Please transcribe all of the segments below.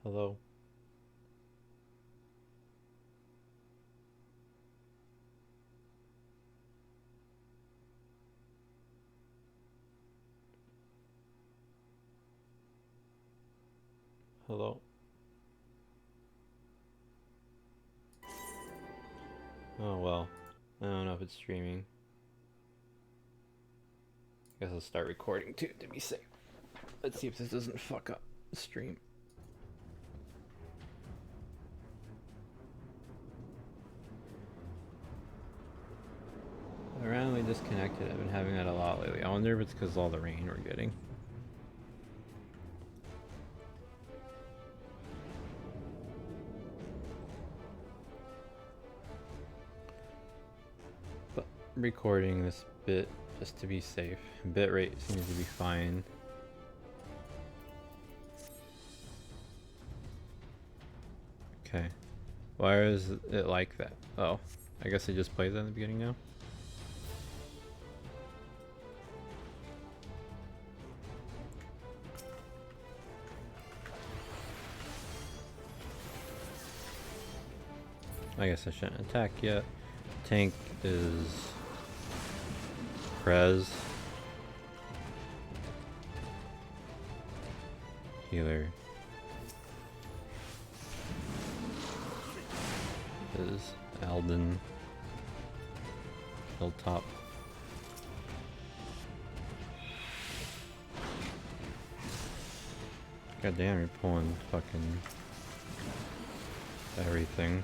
Hello. Hello. Oh well. I don't know if it's streaming. Guess I'll start recording too to be safe. Let's see if this doesn't fuck up the stream. I randomly disconnected. I've been having that a lot lately. I wonder if it's because of all the rain we're getting. But I'm recording this bit just to be safe. Bitrate seems to be fine. Okay. Why is it like that? Oh, I guess it just plays that in the beginning now? I guess I shouldn't attack yet. Tank is Prez. Healer is Alden. Hilltop. God damn, you're pulling fucking everything.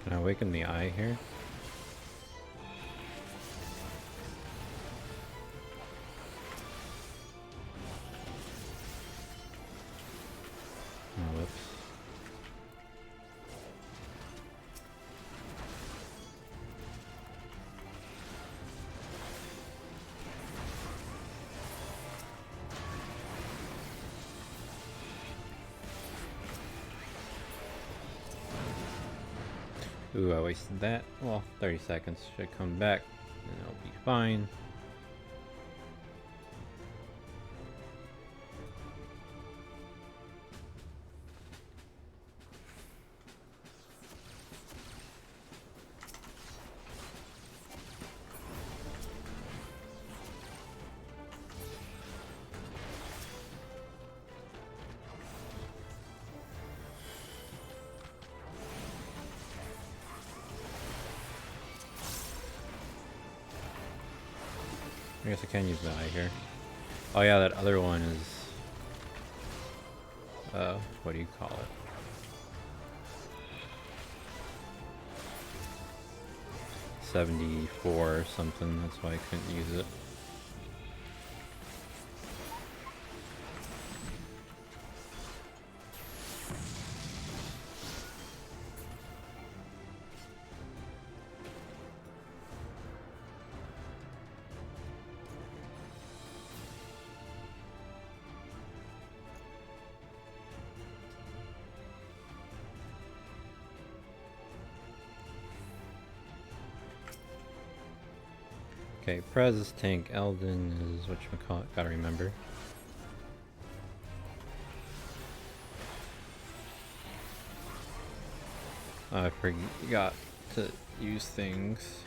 Can I awaken the eye here? Oh, whoops. Ooh, I wasted that. Well, 30 seconds. Should come back and it'll be fine. I guess I can use the eye here. Oh yeah, that other one is... what do you call it? $74 or something, that's why I couldn't use it. Okay, Prez is tank, Elden is whatchamacallit, gotta remember. I forgot to use things.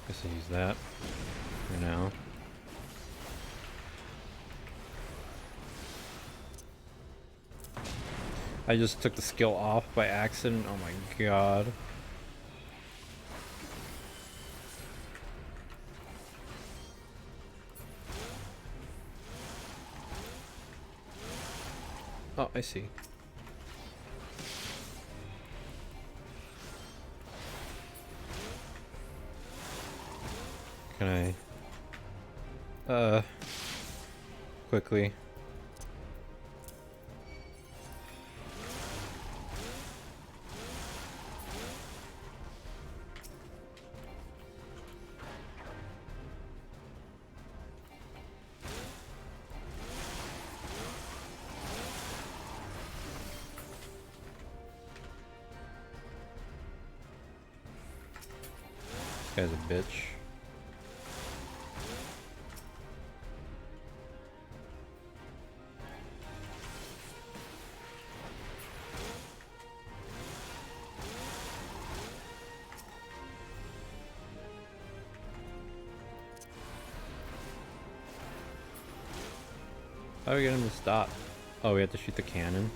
Guess I'll use that for now. I just took the skill off by accident. Oh my god. Oh, I see. Can I quickly this guy's a bitch. How do we get him to stop? Oh, we have to shoot the cannon.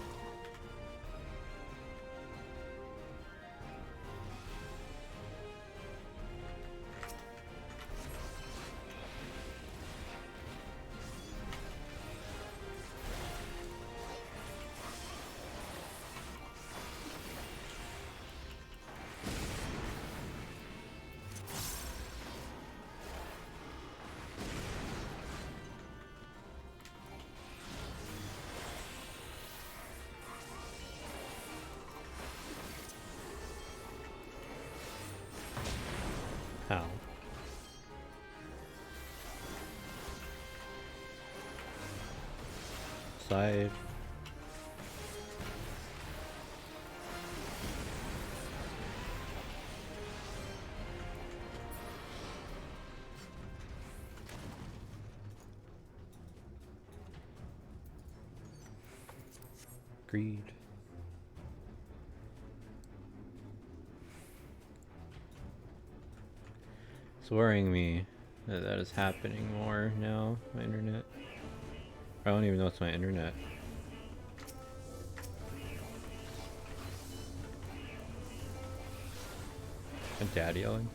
How? Side. Greed. It's worrying me that that is happening more now. My internet. I don't even know it's my internet. My dad yelling.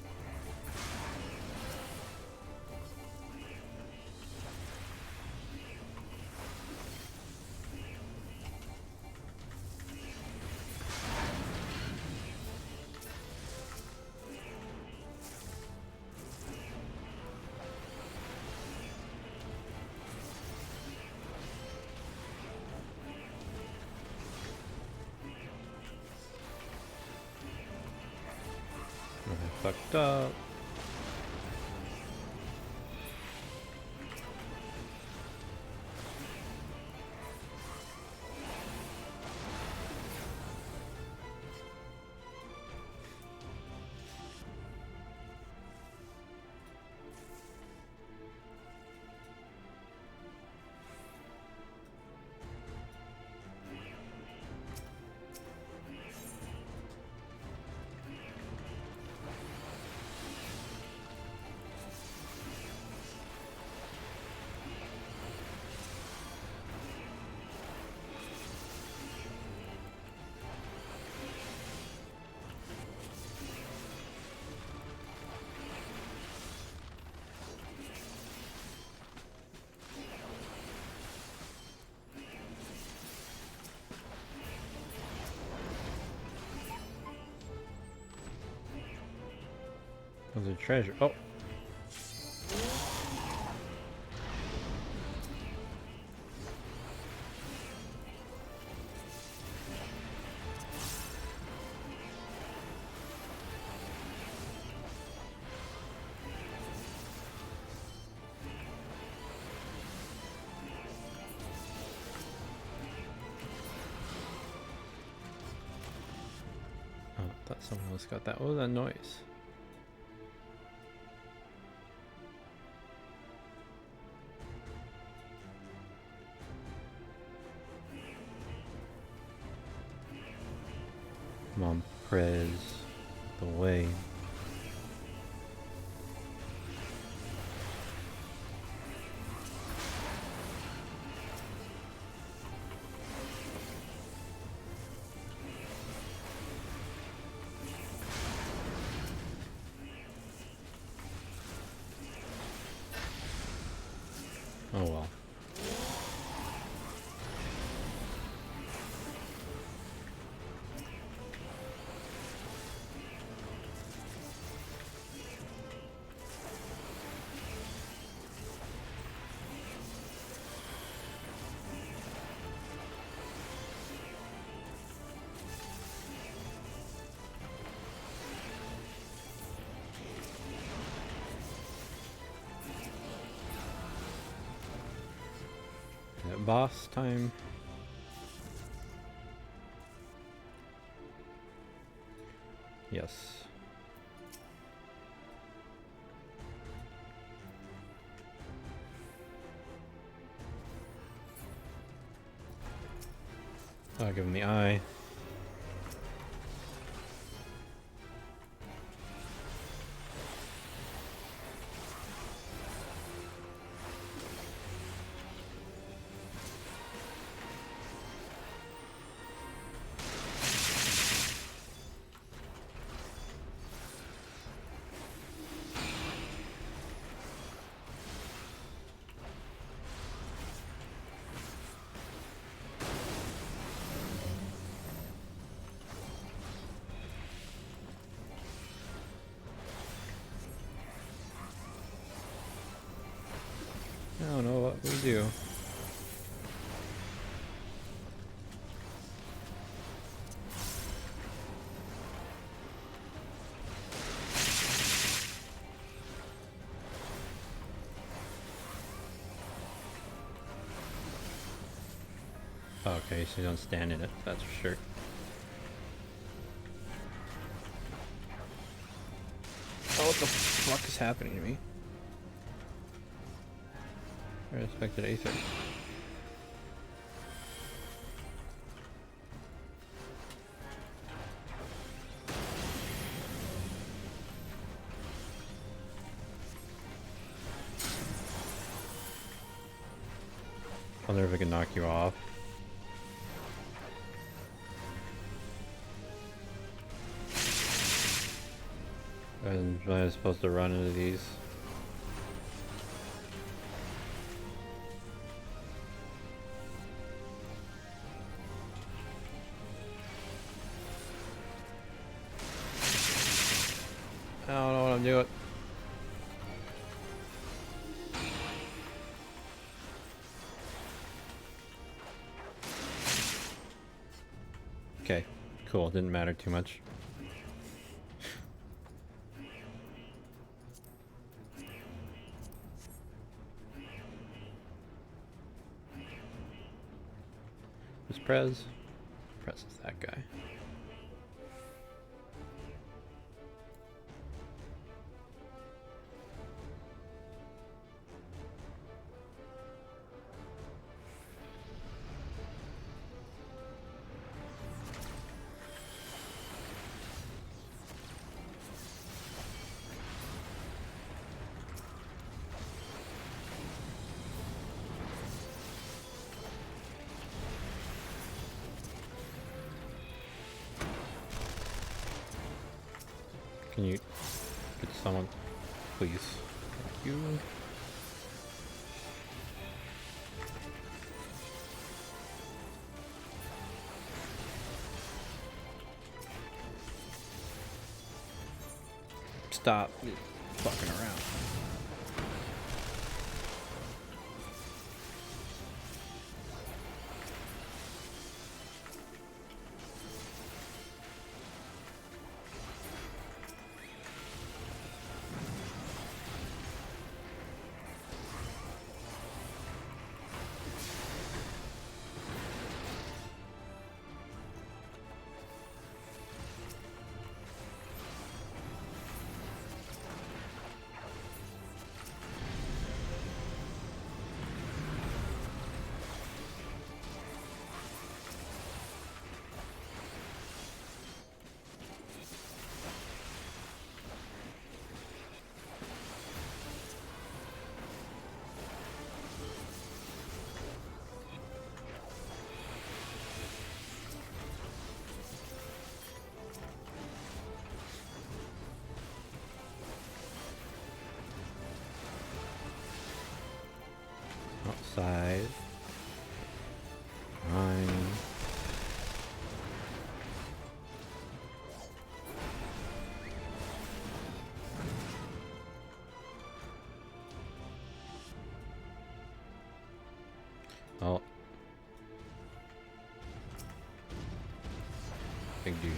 I fucked up. There's a treasure. Oh. Oh, I thought someone else got that. What was that noise? Come on, Prez. The way. boss time. Yes. I'll give him the eye. I don't know what we do. Okay, so you don't stand in it, that's for sure. Oh, what the fuck is happening to me? I expected Aether. I wonder if I can knock you off. And am I supposed to run into these? I don't know what I'm doing. Okay, cool. Didn't matter too much. Who's Prez? Prez is that guy. Can you get someone, please? Thank you. Stop fucking around. Outside. Fine. Oh. Big dude.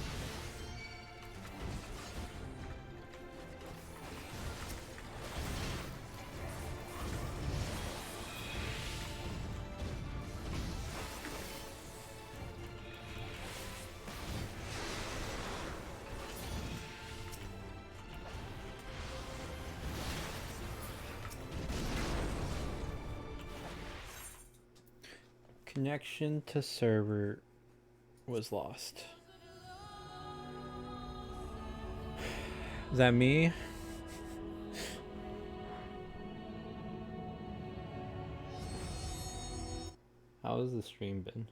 Connection to server was lost. Is that me? How has the stream been?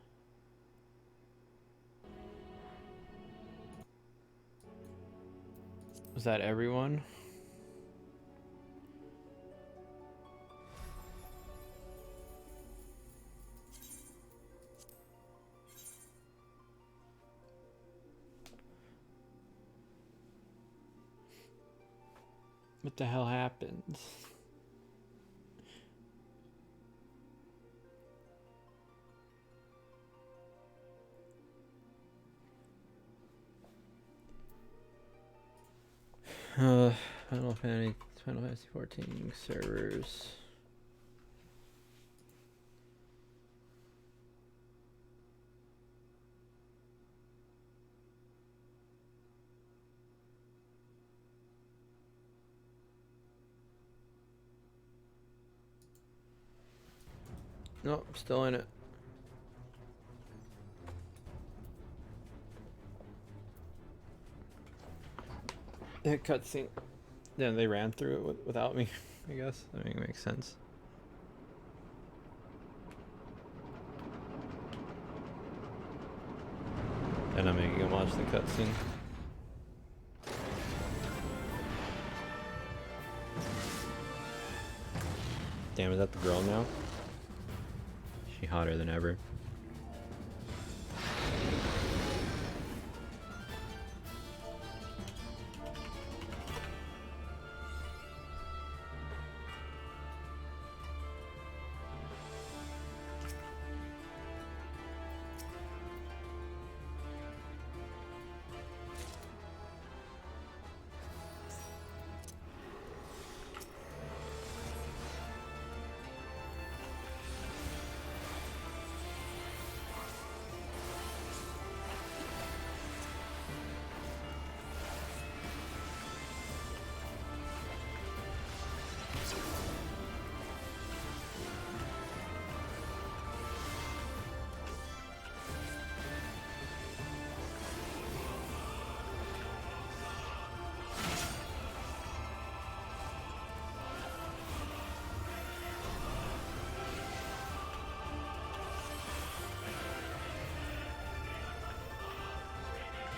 Was that everyone? What the hell happened? Final Fantasy 14 servers. Nope, still in it. That cutscene. Then they ran through it without me, I guess. I mean, it makes sense. And I'm making him watch the cutscene. Damn, is that the girl now? She hotter than ever.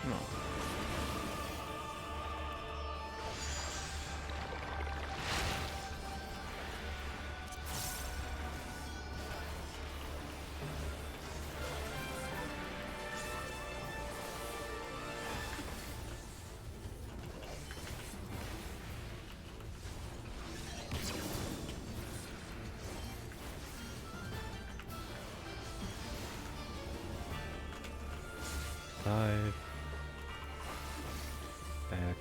No. Five. Back.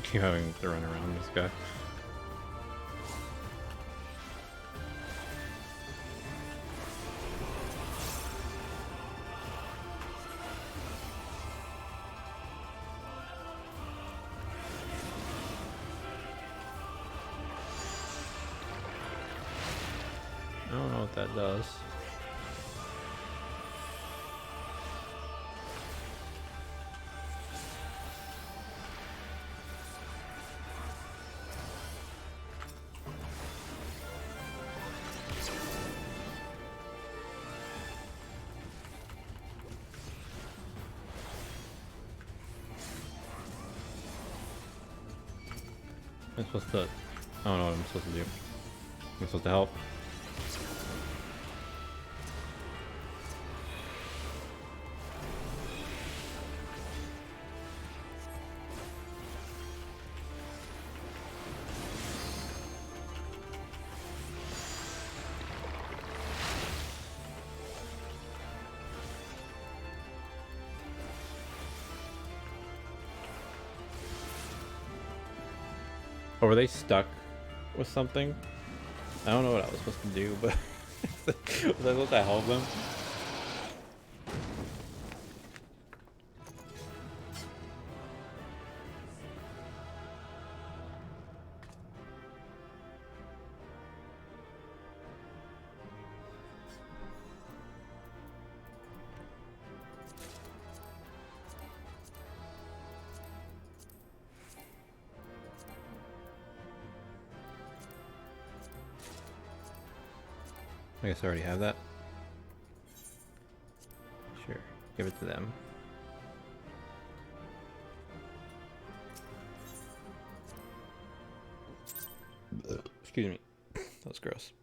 Keep having to run around this guy. I don't know what that does. I'm supposed to... I don't know what I'm supposed to do. I'm supposed to help. Or were they stuck with something? I don't know what I was supposed to do, but was I supposed to help them? I guess I already have that. Sure, give it to them. Excuse me. That was gross.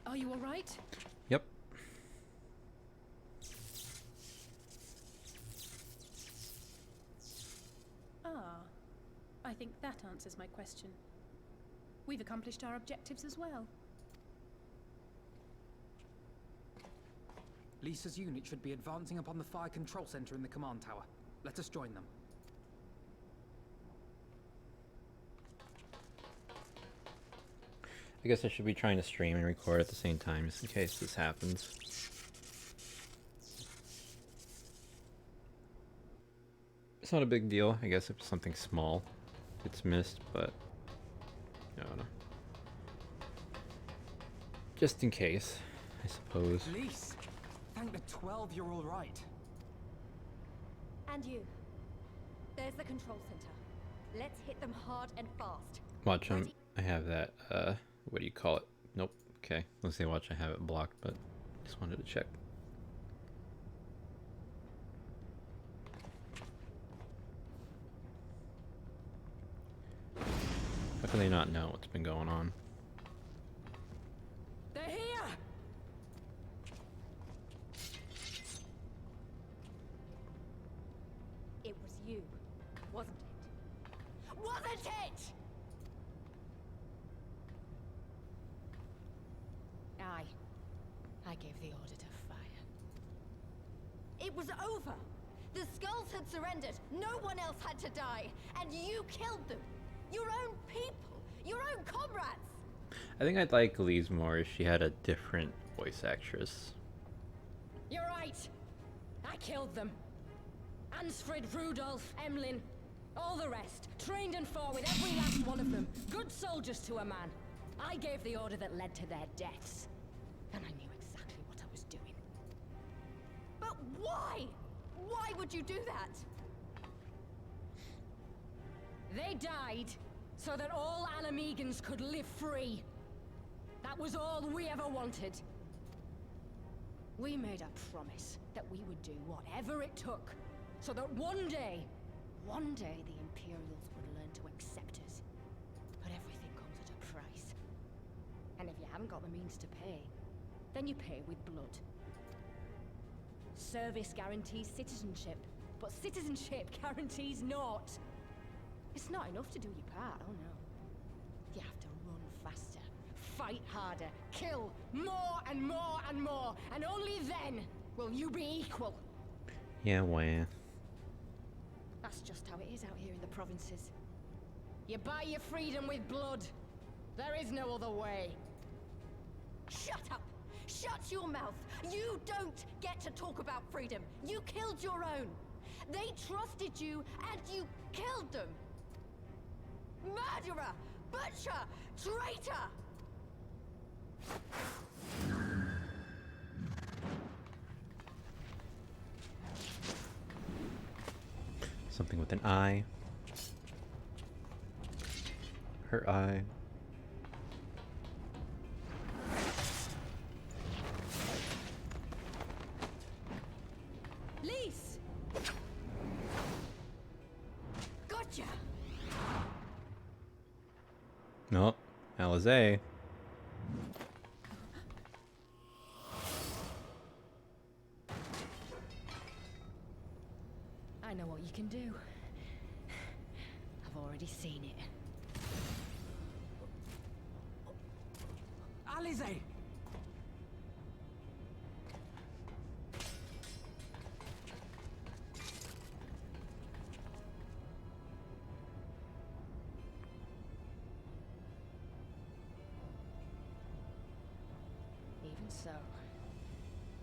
Are you all right? Yep. Ah, I think that answers my question. We've accomplished our objectives as well. Lisa's unit should be advancing upon the fire control center in the command tower. Let us join them. I guess I should be trying to stream and record at the same time just in case this happens. It's not a big deal, I guess, if something small gets missed, but I don't know. Just in case, I suppose. Lise, thank the 12 you're all right. And you. There's the control center. Let's hit them hard and fast. Watch, I have that, what do you call it? Nope. Okay, let's say watch, I have it blocked, but just wanted to check. How can they not know what's been going on? They're here! It was you, wasn't it? Wasn't it? I gave the order to fire. It was over. The Skulls had surrendered. No one else had to die. And you killed them. Your own people. Your own comrades. I think I'd like Lise more if she had a different voice actress. You're right. I killed them. Ansfrid, Rudolph, Emlyn, all the rest. Trained and fought with every last one of them. Good soldiers to a man. I gave the order that led to their deaths. And I knew exactly what I was doing. But why? Why would you do that? They died so that all Alamegans could live free. That was all we ever wanted. We made a promise that we would do whatever it took so that one day the Imperials would learn to accept us. But everything comes at a price. And if you haven't got the means to pay, then you pay with blood. Service guarantees citizenship, but citizenship guarantees naught. It's not enough to do your part, oh no. You have to run faster, fight harder, kill more and more and more, and only then will you be equal. Yeah, well. That's just how it is out here in the provinces. You buy your freedom with blood. There is no other way. Shut up! Shut your mouth! You don't get to talk about freedom. You killed your own. They trusted you, and you killed them. Murderer! Butcher! Traitor! Something with an eye. Her eye. Lise! Gotcha! Nope. Alizé. I know what you can do. I've already seen it. Alizé! Even so,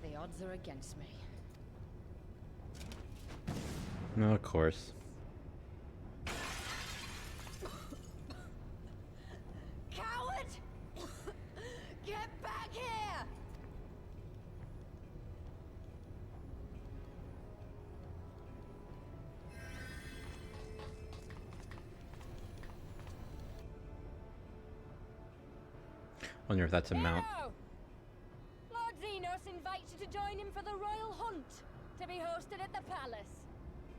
the odds are against me. No, of course. Coward! Get back here! Wonder if that's a mount. Hero! Lord Xenos invites you to join him for the royal hunt, to be hosted at the palace.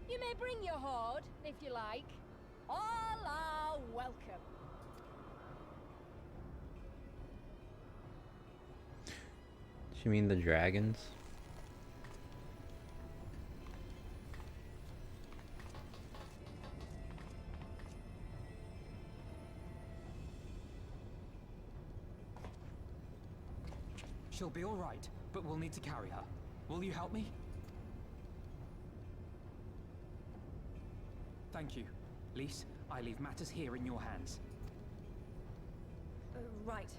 You may bring your horde, if you like. All are welcome. Do you mean the dragons? She'll be all right, but we'll need to carry her. Will you help me? Thank you. Lise, I leave matters here in your hands. Right.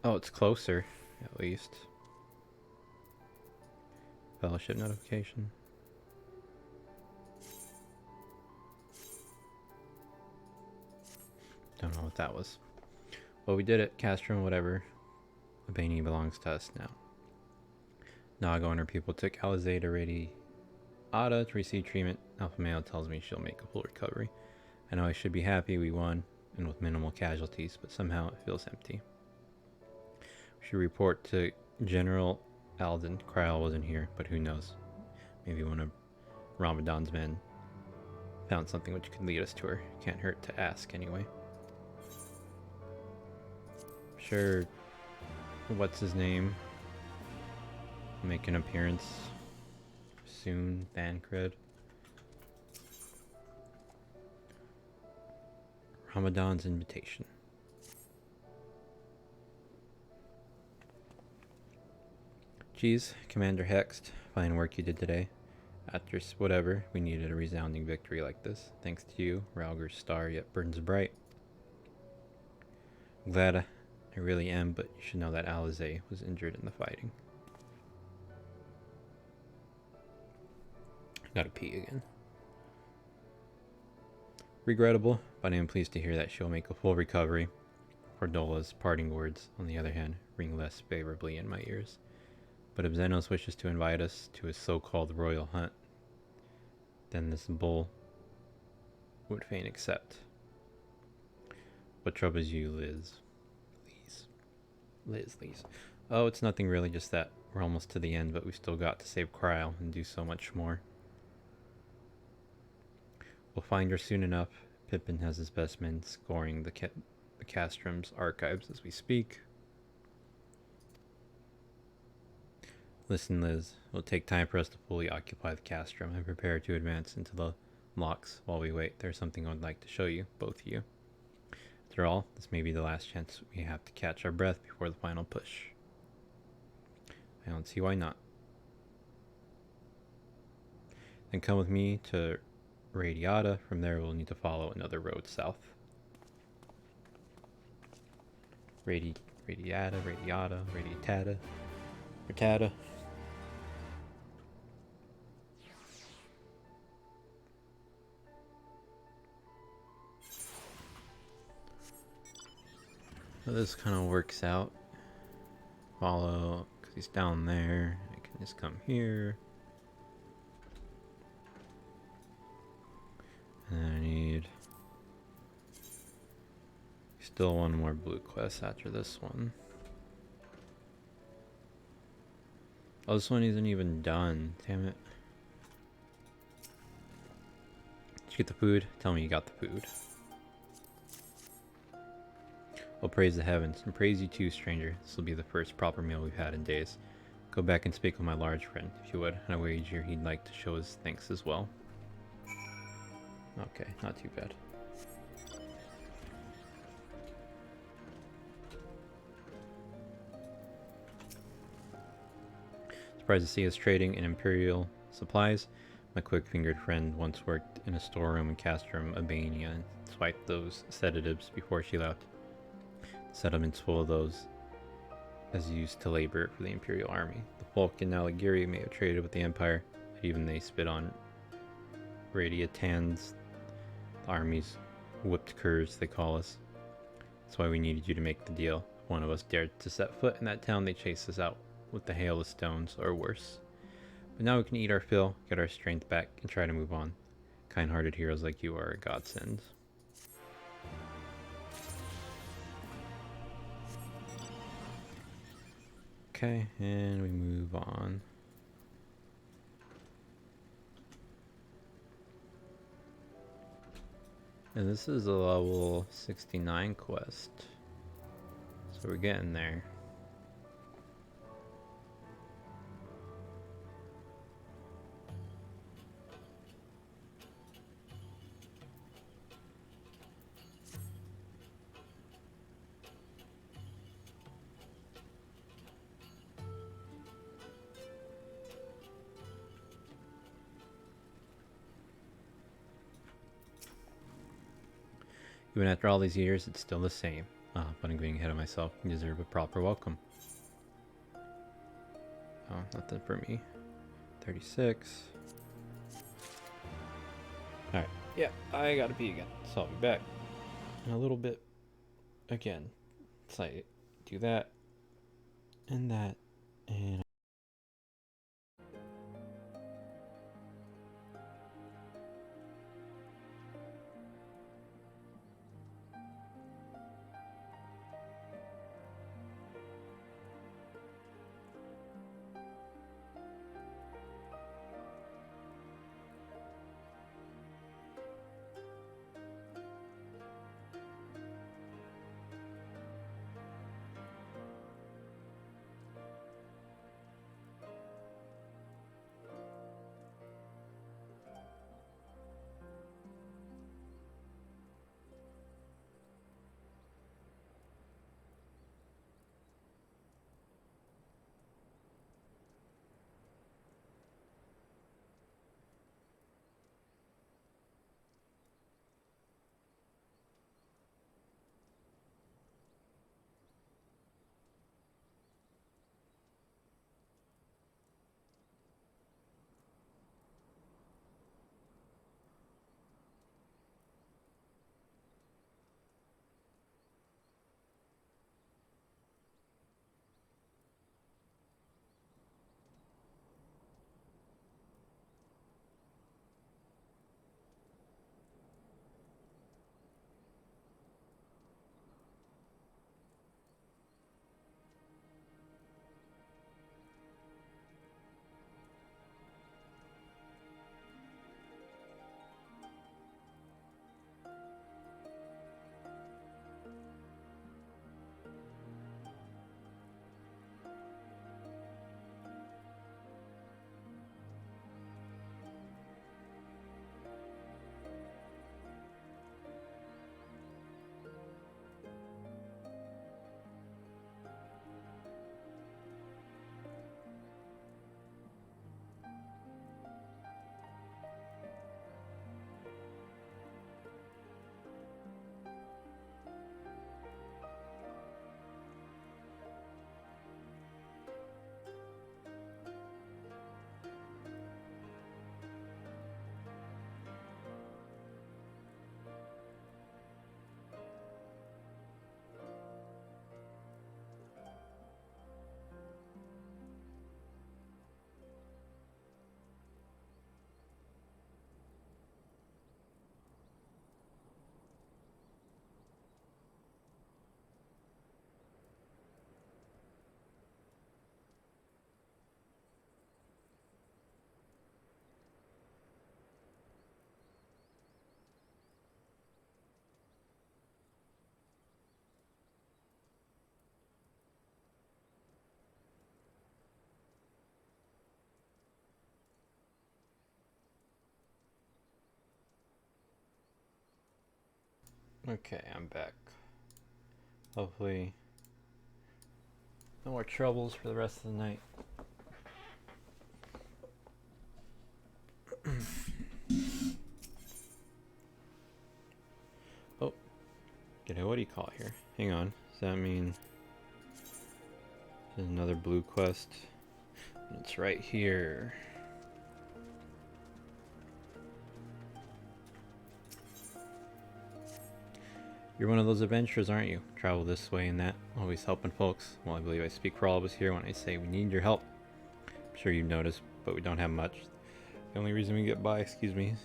Oh, it's closer, at least. Fellowship notification. Don't know what that was. Well, we did it. Castrum, whatever. Albania belongs to us now. Naga and her people took Alizé to Radiata to receive treatment. Alpha Male tells me she'll make a full recovery. I know I should be happy we won, and with minimal casualties, but somehow it feels empty. We should report to General Alden. Kryal wasn't here, but who knows? Maybe one of Ramadan's men found something which could lead us to her. Can't hurt to ask anyway. Sure, what's his name? Make an appearance soon, Thancred. Ramadan's invitation. Geez, Commander Hext, fine work you did today. After whatever, we needed a resounding victory like this. Thanks to you, Rauger's star yet burns bright. Glad I really am, but you should know that Alizé was injured in the fighting. Gotta pee again. Regrettable, but I am pleased to hear that she'll make a full recovery. Cordola's parting words, on the other hand, ring less favorably in my ears. But if Xenos wishes to invite us to his so-called royal hunt, then this bull would fain accept. What troubles you, Liz? Liz. Oh, it's nothing really, just that we're almost to the end, but we still got to save Kryal and do so much more. We'll find her soon enough. Pippin has his best men scoring the Castrum's archives as we speak. Listen, Liz, it will take time for us to fully occupy the Castrum and prepare to advance into the locks. While we wait, there's something I'd like to show you, both of you. After all, this may be the last chance we have to catch our breath before the final push. I don't see why not. Then come with me to Radiata. From there, we'll need to follow another road south. Radiata. So this kind of works out. Follow, because he's down there. I can just come here. And I need still one more blue quest after this one. Oh, this one isn't even done. Damn it. Did you get the food? Tell me you got the food. Well, praise the heavens, and praise you too, stranger. This will be the first proper meal we've had in days. Go back and speak with my large friend, if you would, and I wager he'd like to show his thanks as well. Okay, not too bad. Surprised to see us trading in Imperial supplies. My quick-fingered friend once worked in a storeroom in Castrum, Albania, and swiped those sedatives before she left. Settlements full of those as used to labor for the Imperial army. The folk in Algeria may have traded with the Empire, but even they spit on Radiatans, the army's whipped curs, they call us. That's why we needed you to make the deal. If one of us dared to set foot in that town, they chased us out with the hail of stones, or worse. But now we can eat our fill, get our strength back, and try to move on. Kind-hearted heroes like you are a godsend. Okay, and we move on. And this is a level 69 quest. So we're getting there. Even after all these years, it's still the same. But I'm getting ahead of myself. You deserve a proper welcome. Oh, nothing for me. 36. Alright, yeah, I gotta pee again. So I'll be back in a little bit. Again. So I do that. And that. And okay, I'm back. Hopefully, no more troubles for the rest of the night. hang on. Does that mean there's another blue quest? It's right here. You're one of those adventurers, aren't you? Travel this way and that, always helping folks. Well, I believe I speak for all of us here when I say we need your help. I'm sure you've noticed, but we don't have much. The only reason we get by, excuse me,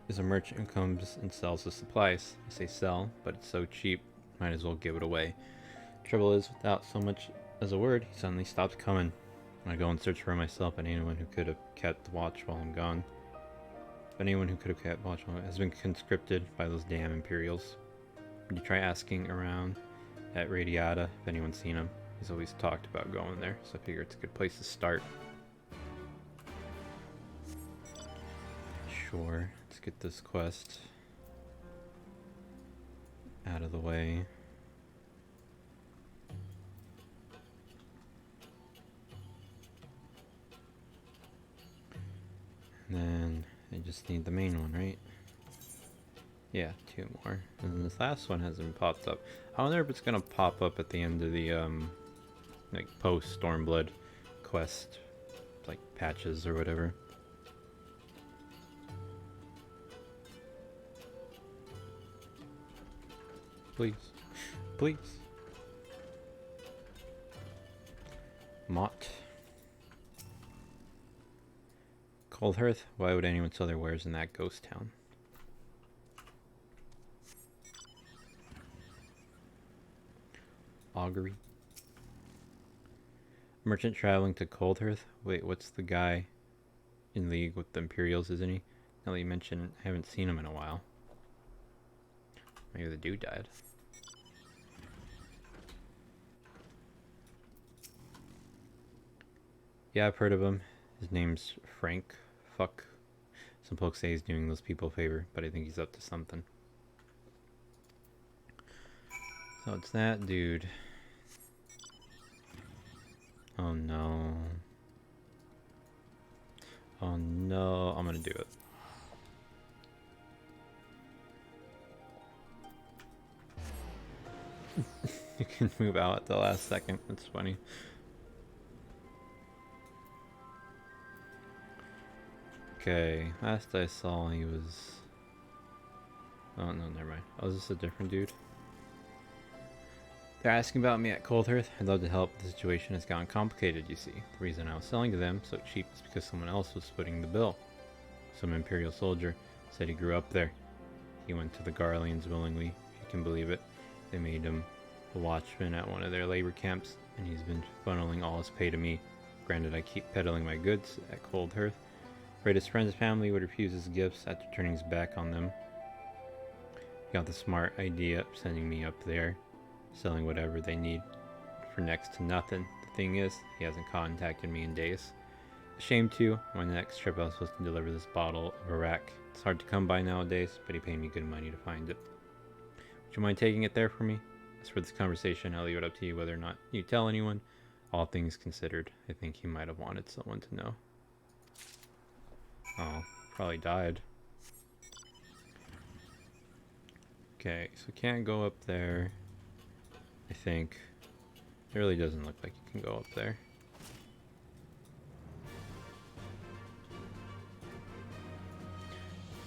is a merchant who comes and sells the supplies. I say sell, but it's so cheap, might as well give it away. Trouble is, without so much as a word, he suddenly stops coming. I go and search for myself and anyone who could have kept watch while I'm gone. But anyone who could have kept watch has been conscripted by those damn Imperials. You try asking around at Radiata if anyone's seen him. He's always talked about going there, so I figure it's a good place to start. Sure, let's get this quest out of the way. And then I just need the main one, right? Yeah, 2 more. And this last one hasn't popped up. I wonder if it's gonna pop up at the end of the like post Stormblood quest, like patches or whatever. Please, please. Mott. Cold Hearth? Why would anyone sell their wares in that ghost town? Augury. Merchant traveling to Cold Hearth? Wait, what's the guy in league with the Imperials, isn't he? Now that you mention, I haven't seen him in a while. Maybe the dude died. Yeah, I've heard of him. His name's Frank. Fuck. Some folks say he's doing those people a favor, but I think he's up to something. So it's that dude. Oh no. Oh no, I'm gonna do it. You can move out at the last second. That's funny. Okay, last I saw he was... Oh no, never mind. Oh, is this a different dude? They're asking about me at Cold Hearth. I'd love to help. The situation has gotten complicated, you see. The reason I was selling to them so cheap is because someone else was footing the bill. Some Imperial soldier said he grew up there. He went to the Garleans willingly, if you can believe it. They made him a watchman at one of their labor camps, and he's been funneling all his pay to me. Granted, I keep peddling my goods at Cold Hearth. Afraid his friend's family would refuse his gifts after turning his back on them. He got the smart idea of sending me up there, selling whatever they need for next to nothing. The thing is, he hasn't contacted me in days. A shame too. On the next trip I was supposed to deliver this bottle of Iraq. It's hard to come by nowadays, but he paid me good money to find it. Would you mind taking it there for me? As for this conversation, I'll leave it up to you whether or not you tell anyone. All things considered, I think he might have wanted someone to know. Oh, probably died. Okay, so can't go up there. I think. It really doesn't look like you can go up there.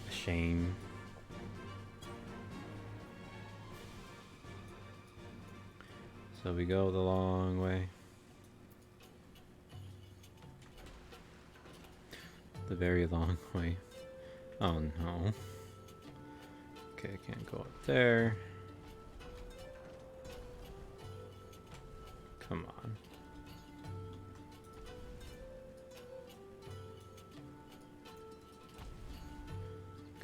A shame. So we go the long way. The very long way. Oh no. Okay, I can't go up there. Come on.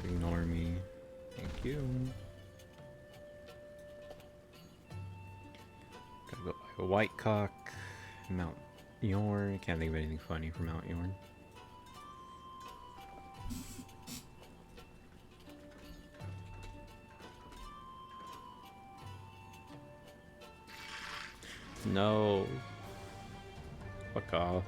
Ignore me. Thank you. Gotta go by a White Cock. Mount Yorn. I can't think of anything funny for Mount Yorn. No. Fuck off.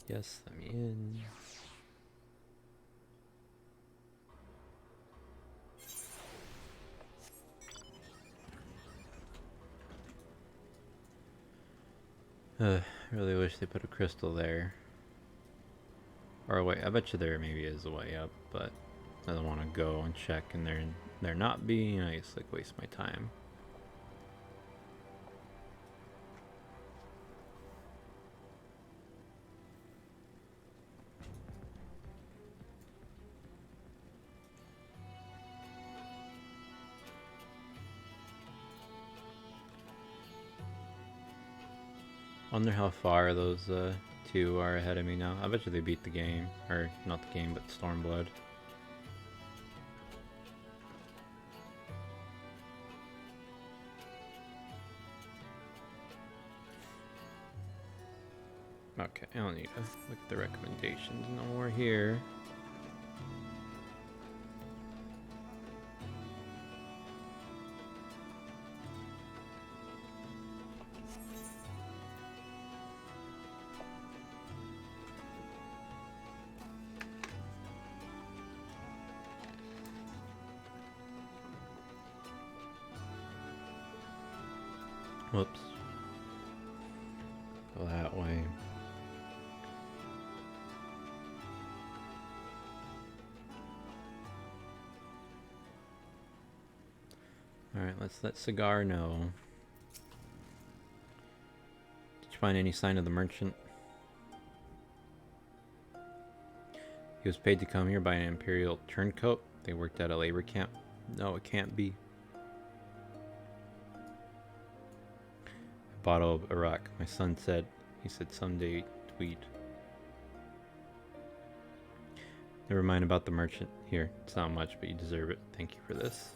Yes, let me in. Really wish they put a crystal there. Or wait, I bet you there maybe is a way up, but I don't want to go and check and there not be, and I just like waste my time. Wonder how far those two are ahead of me now. I bet you they beat the game, or not the game, but Stormblood. Okay, I don't need to look at the recommendations no more here. Whoops. Go that way. Alright, let's let Cigar know. Did you find any sign of the merchant? He was paid to come here by an imperial turncoat. They worked at a labor camp. No, it can't be. A bottle of Iraq. My son said. He said someday tweet. Never mind about the merchant. Here, it's not much, but you deserve it. Thank you for this.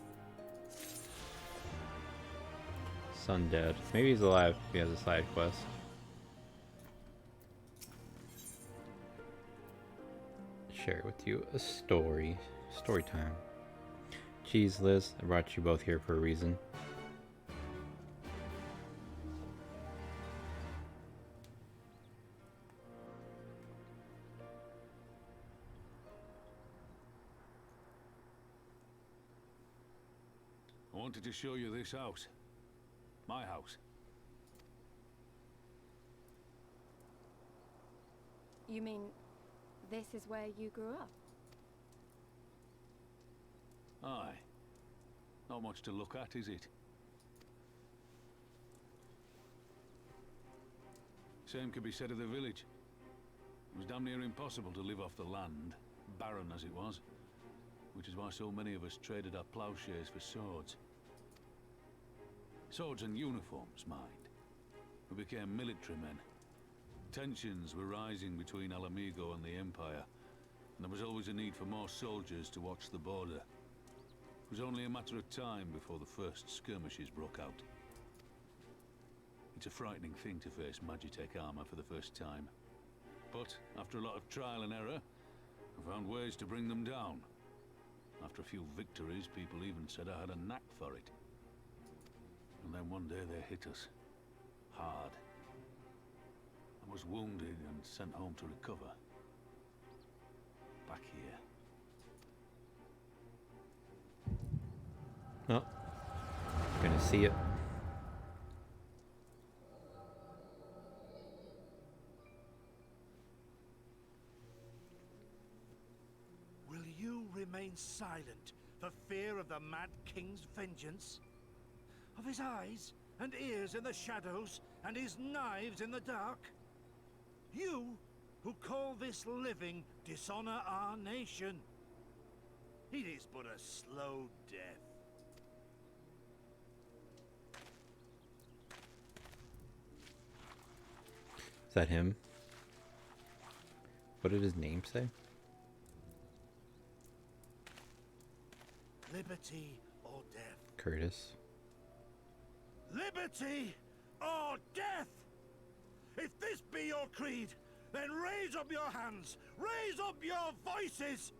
Son dead. Maybe he's alive if he has a side quest. Share with you a story. Story time. Jeez, Liz, I brought you both here for a reason. I wanted to show you this house. My house. You mean this is where you grew up? Aye. Not much to look at, is it? Same could be said of the village. It was damn near impossible to live off the land, barren as it was. Which is why so many of us traded our plowshares for swords. Swords and uniforms, mind. We became military men. Tensions were rising between Alamigo and the Empire, and there was always a need for more soldiers to watch the border. It was only a matter of time before the first skirmishes broke out. It's a frightening thing to face Magitech armor for the first time. But after a lot of trial and error, I found ways to bring them down. After a few victories, people even said I had a knack for it. And then one day they hit us. Hard. I was wounded and sent home to recover. Back here. Oh. Gonna see it. Will you remain silent for fear of the Mad King's vengeance? Of his eyes and ears in the shadows and his knives in the dark? You, who call this living dishonor our nation. It is but a slow death. Is that him? What did his name say? Liberty or death? Curtis. Liberty or death! If this be your creed, then raise up your hands, raise up your voices!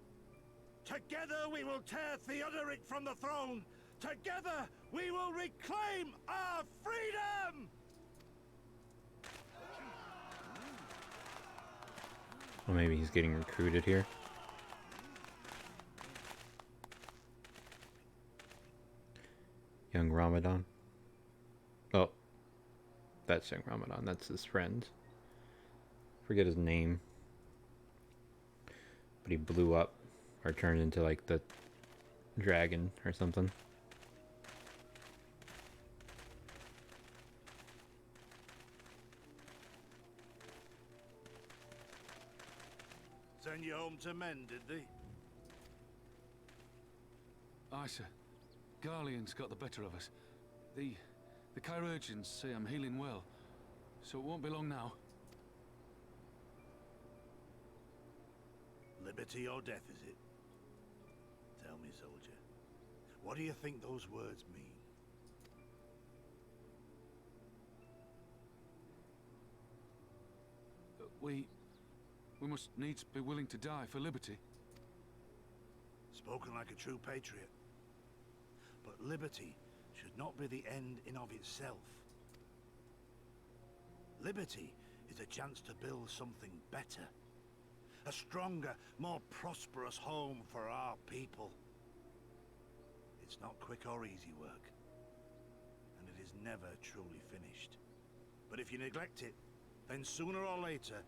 Together we will tear Theodoric from the throne! Together we will reclaim our freedom! Well, maybe he's getting recruited here. Young Ramadan. Oh. that's young Ramadan. That's his friend. Forget his name. But he blew up or turned into like the dragon or something. Send you home to men, did they? Aye, sir. Garlean's got the better of us. The chirurgeons say I'm healing well, so it won't be long now. Liberty or death, is it? Tell me, soldier. What do you think those words mean? We must needs be willing to die for liberty. Spoken like a true patriot. But liberty should not be the end in of itself. Liberty is a chance to build something better. A stronger, more prosperous home for our people. It's not quick or easy work. And it is never truly finished. But if you neglect it, then sooner or later,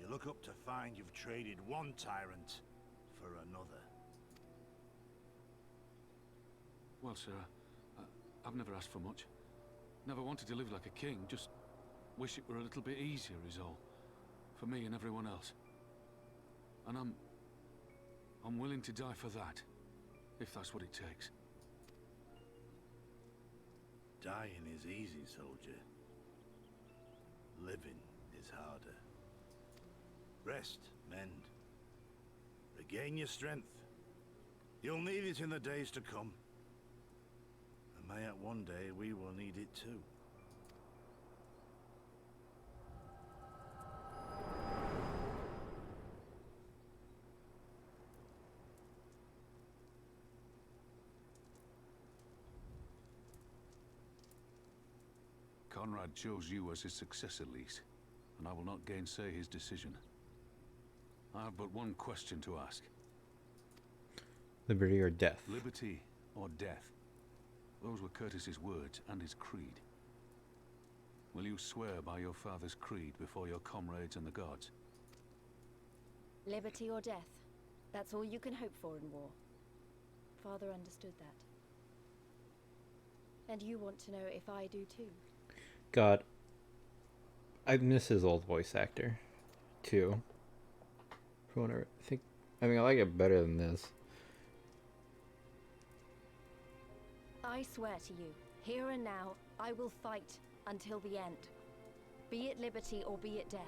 you look up to find you've traded one tyrant for another. Well, sir, I've never asked for much. Never wanted to live like a king, just wish it were a little bit easier is all. For me and everyone else. And I'm willing to die for that, if that's what it takes. Dying is easy, soldier. Living is harder. Rest, mend. Regain your strength. You'll need it in the days to come. And mayhap one day we will need it too. Conrad chose you as his successor, Lise, and I will not gainsay his decision. I have but one question to ask. Liberty or death? Liberty or death? Those were Curtis's words and his creed. Will you swear by your father's creed before your comrades and the gods? Liberty or death. That's all you can hope for in war. Father understood that. And you want to know if I do too? God, I miss his old voice actor, too. For whatever, I mean, I like it better than this. I swear to you, here and now, I will fight until the end. Be it liberty or be it death.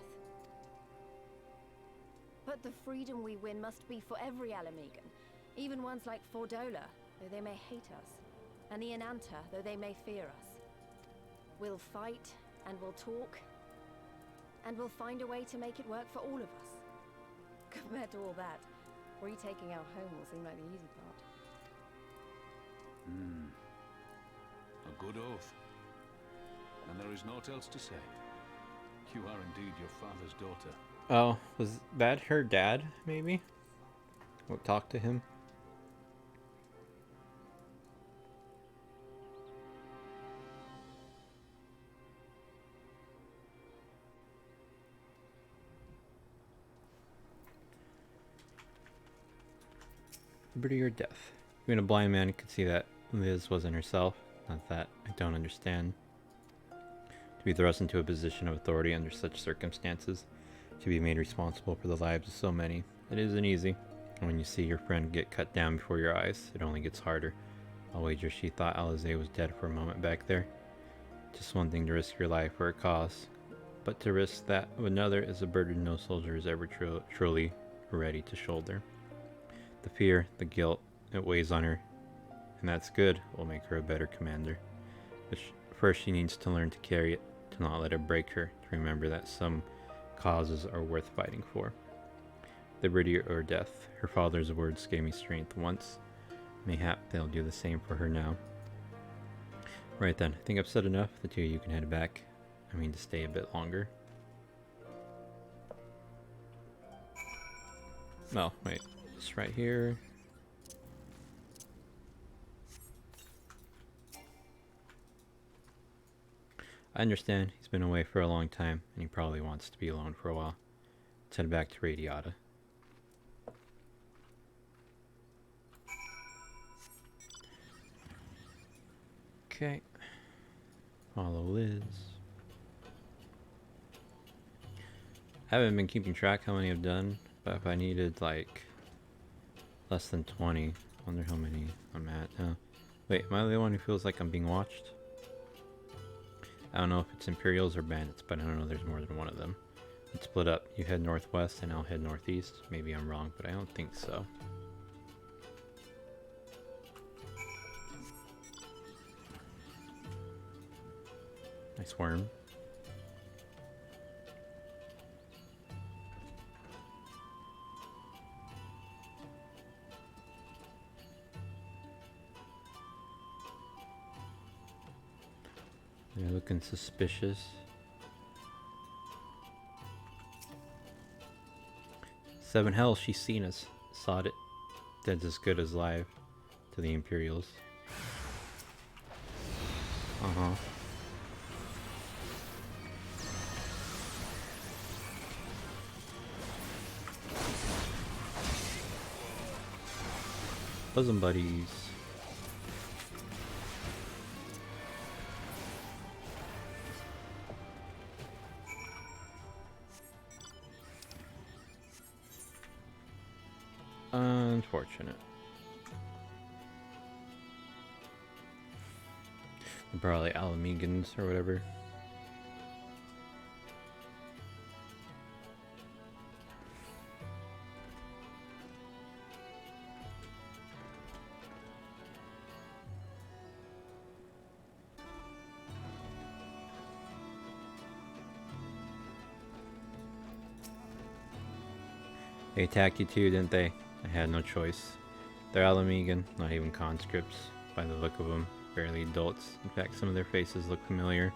But the freedom we win must be for every Alamegan, even ones like Fordola, though they may hate us, and the Ananta, though they may fear us. We'll fight, and we'll talk, and we'll find a way to make it work for all of us. Compared to all that, retaking our home will seem like the easy part. A good oath. And there is naught else to say. You are indeed your father's daughter. Oh, was that her dad, maybe? What talked to him? Liberty or death? Even a blind man could see that Liz wasn't herself. Not that I don't understand. To be thrust into a position of authority under such circumstances, to be made responsible for the lives of so many, it isn't easy. And when you see your friend get cut down before your eyes, it only gets harder. I'll wager she thought Alizé was dead for a moment back there. Just one thing to risk your life for a cause, but to risk that of another is a burden no soldier is ever truly ready to shoulder. The fear, the guilt, it weighs on her, and that's good. It will make her a better commander. But first she needs to learn to carry it, to not let it break her, to remember that some causes are worth fighting for. Liberty or death. Her father's words gave me strength once. Mayhap they'll do the same for her now. Right then, I think I've said enough. The two of you can head back. I mean to stay a bit longer. No, wait. It's right here. I understand he's been away for a long time, and he probably wants to be alone for a while. Let's head back to Radiata. Okay. Follow Liz. I haven't been keeping track how many I've done, but if I needed like less than 20, I wonder how many I'm at now. Wait, am I the one who feels like I'm being watched? I don't know if it's Imperials or Bandits, but I don't know there's more than one of them. Let's split up. You head northwest and I'll head northeast. Maybe I'm wrong, but I don't think so. Nice worm. They're looking suspicious. Seven hells, she's seen us. Sod it. Dead's as good as live to the Imperials. Uh-huh. Bosom buddies. Unfortunate. They're probably Alamegans or whatever. They attacked you too, didn't they? I had no choice. They're Alamegan, not even conscripts, by the look of them. Barely adults. In fact, some of their faces look familiar.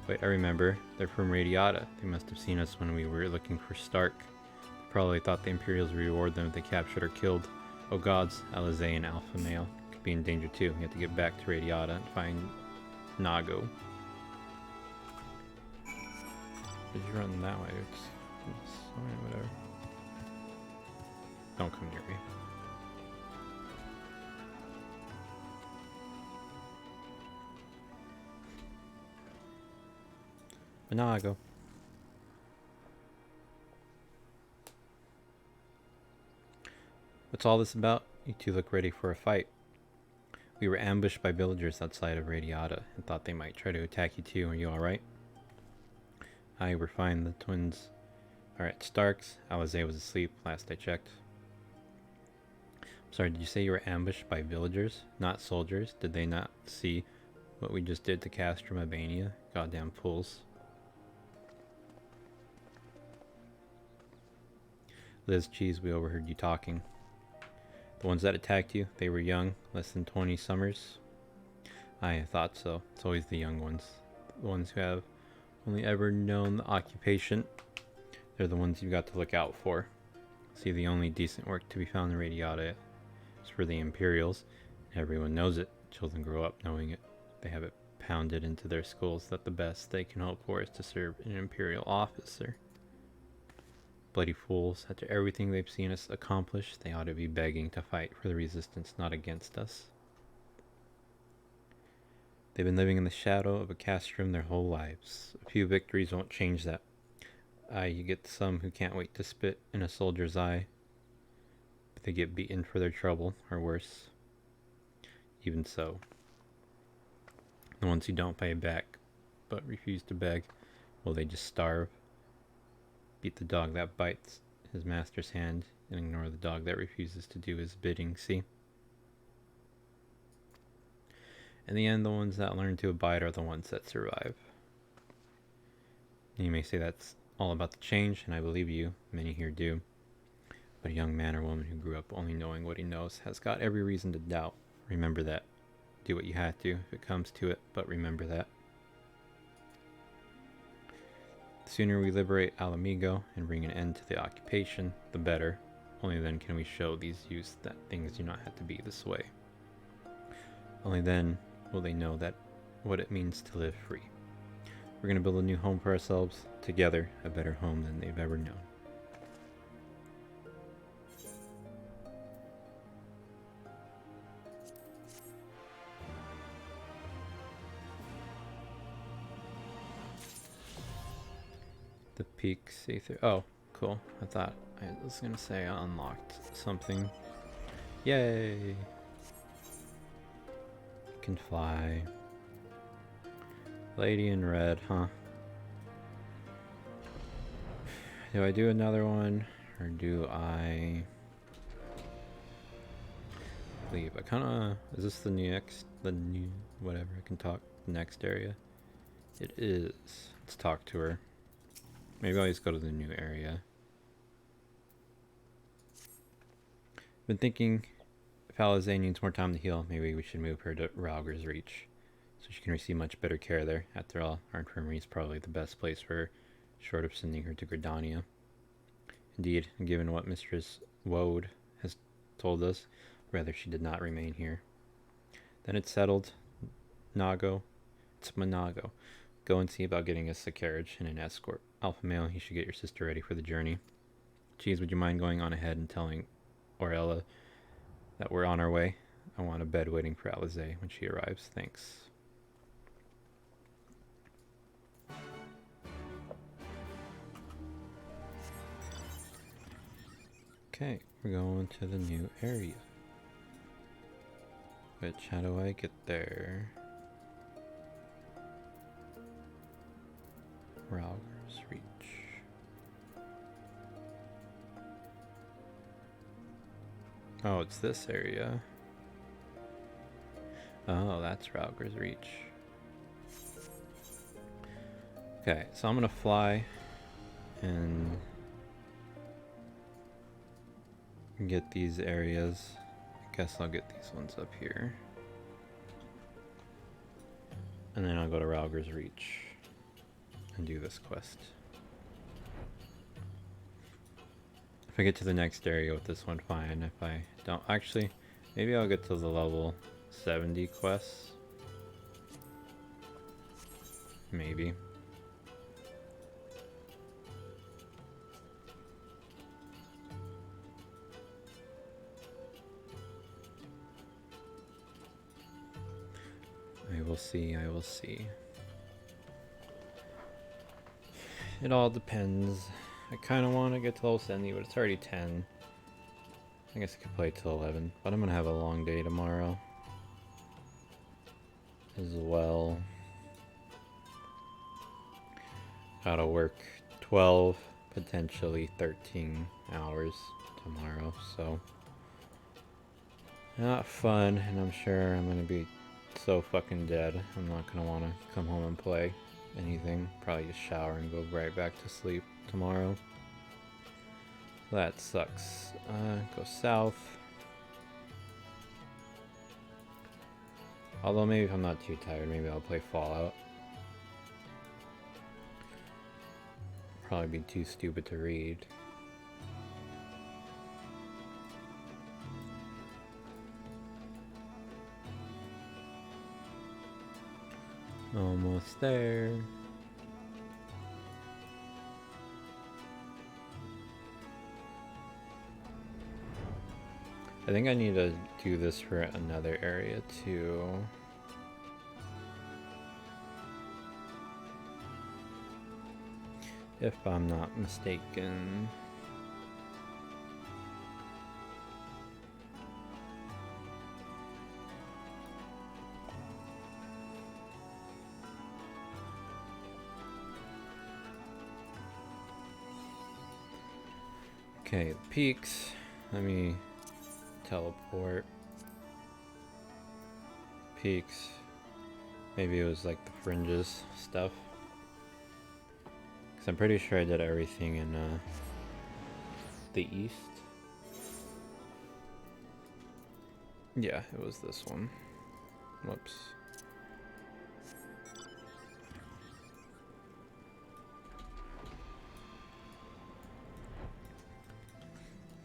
Wait, I remember. They're from Radiata. They must have seen us when we were looking for Stark. They probably thought the Imperials would reward them if they captured or killed. Oh gods, Alizé and Alpha Male could be in danger too. We have to get back to Radiata and find Nago. Did you run that way? It's fine, whatever. Don't come near me. Nago. What's all this about? You two look ready for a fight. We were ambushed by villagers outside of Radiata and thought they might try to attack you too. Are you alright? Aye, we're fine. The twins are at Stark's. Alizé was asleep last I checked. Sorry, did you say you were ambushed by villagers, not soldiers? Did they not see what we just did to Castrum Albania? Goddamn fools. Liz Cheese, we overheard you talking. The ones that attacked you, they were young, less than 20 summers. I thought so. It's always the young ones. The ones who have only ever known the occupation. They're the ones you've got to look out for. See, the only decent work to be found in Radiata is for the Imperials. Everyone knows it. Children grow up knowing it. They have it pounded into their skulls that the best they can hope for is to serve an Imperial officer. Bloody fools. After everything they've seen us accomplish, they ought to be begging to fight for the resistance, not against us. They've been living in the shadow of a castrum their whole lives. A few victories won't change that. You get some who can't wait to spit in a soldier's eye, but they get beaten for their trouble, or worse. Even so, the ones who don't pay back, but refuse to beg, well, they just starve. Beat the dog that bites his master's hand, and ignore the dog that refuses to do his bidding, see? In the end, the ones that learn to abide are the ones that survive. And you may say that's all about the change, and I believe you, many here do. But a young man or woman who grew up only knowing what he knows has got every reason to doubt. Remember that. Do what you have to if it comes to it, but remember that. The sooner we liberate Alamigo and bring an end to the occupation, the better. Only then can we show these youths that things do not have to be this way. Only then will they know that what it means to live free. We're gonna build a new home for ourselves, together, a better home than they've ever known. The peak see through. Oh, cool. I thought I was gonna say I unlocked something. Yay! Can fly. Lady in red, huh? Do I do another one, or do I leave? I kind of. Is this the new whatever? I can talk next area. It is. Let's talk to her. Maybe I'll just go to the new area. Been thinking if Alizé needs more time to heal, maybe we should move her to Rauger's Reach, so she can receive much better care there. After all, our infirmary is probably the best place for her, short of sending her to Gridania. Indeed, given what Mistress Woad has told us, rather she did not remain here. Then it's settled. Nago. It's Manago. Go and see about getting us a carriage and an escort. Alpha male, you should get your sister ready for the journey. Cheese, would you mind going on ahead and telling Orella that we're on our way? I want a bed waiting for Alizé when she arrives. Thanks. Okay, we're going to the new area. Which, how do I get there? Rauger's Reach. Oh, it's this area. Oh, that's Rauger's Reach. Okay, so I'm gonna fly and get these areas. I guess I'll get these ones up here. And then I'll go to Rauger's Reach and do this quest. If I get to the next area with this one, fine. If I don't, actually, maybe I'll get to the level 70 quests. Maybe. I will see, I will see. It all depends. I kind of want to get to level 70, but it's already 10. I guess I could play till 11, but I'm going to have a long day tomorrow as well. Gotta work 12, potentially 13 hours tomorrow, so not fun, and I'm sure I'm going to be so fucking dead. I'm not going to want to come home and play anything. Probably just shower and go right back to sleep tomorrow. That sucks. Go south. Although maybe if I'm not too tired, maybe I'll play Fallout. Probably be too stupid to read. Almost there. I think I need to do this for another area too. If I'm not mistaken. Okay, the peaks. Let me teleport. Peaks. Maybe it was like the fringes stuff. Because I'm pretty sure I did everything in the east. Yeah, it was this one. Whoops.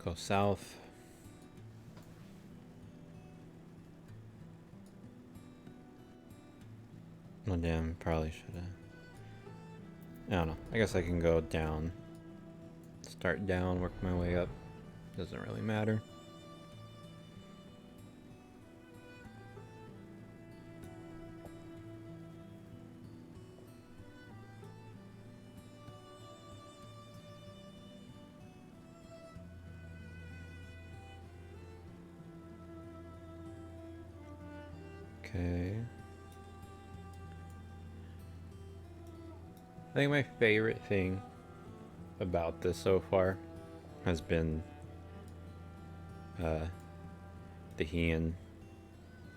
Go south. Well, damn, probably should have. I don't know. I guess I can go down. Start down, work my way up. Doesn't really matter. Okay. I think my favorite thing about this so far has been the Heian,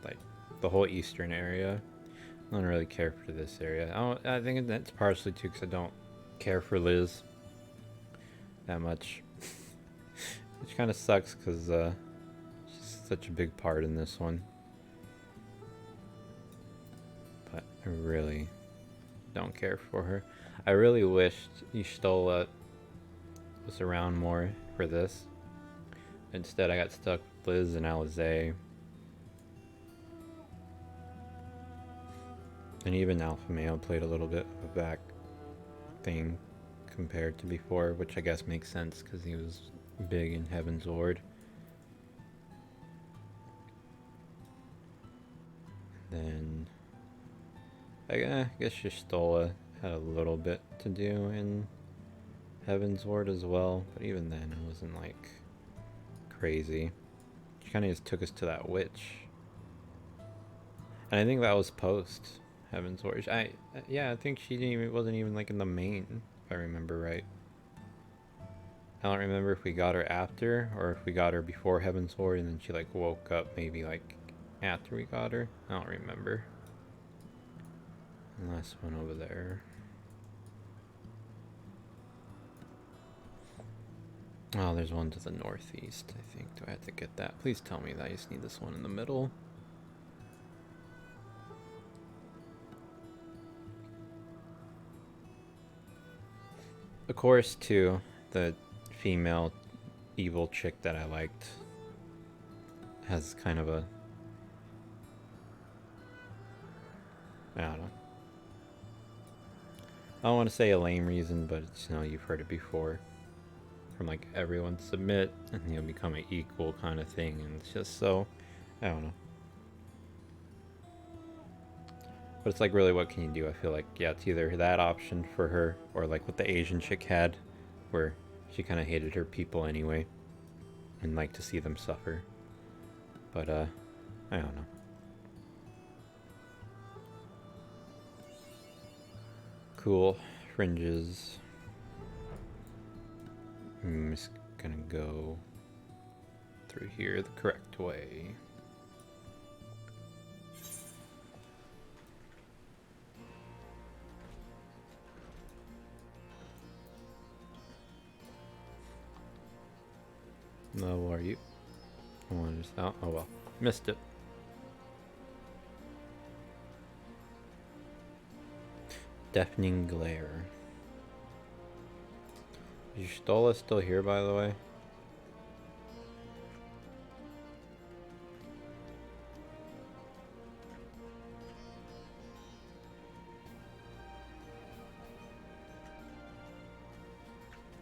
like the whole eastern area. I don't really care for this area. I think that's partially too because I don't care for Liz that much, which kind of sucks because she's such a big part in this one. But I really don't care for her. I really wished Y'shtola was around more for this. Instead, I got stuck with Liz and Alizé. And even Alpha Male played a little bit of a back thing compared to before, which I guess makes sense because he was big in Heaven's Ward. Then I guess Y'shtola had a little bit to do in Heaven's Ward as well, but even then it wasn't like crazy. She kind of just took us to that witch, and I think that was post Heaven's Ward. Yeah, I think she wasn't even like in the main, if I remember right. I don't remember if we got her after or if we got her before Heaven's Ward and then she like woke up maybe like after we got her. I don't remember. And last one over there. Oh, there's one to the northeast, I think. Do I have to get that? Please tell me that I just need this one in the middle. Of course, too, the female evil chick that I liked has kind of a... I don't know. I don't want to say a lame reason, but it's, you know, you've heard it before. From like everyone submit and you'll become an equal kind of thing, and it's just so, I don't know. But it's like, really, what can you do? I feel like, yeah, it's either that option for her or like what the Asian chick had, where she kind of hated her people anyway and liked to see them suffer. But I don't know. Cool. Fringes. I'm just gonna go through here the correct way. No, are you? Oh, oh well, missed it. Deafening glare. Is Y'shtola still here, by the way?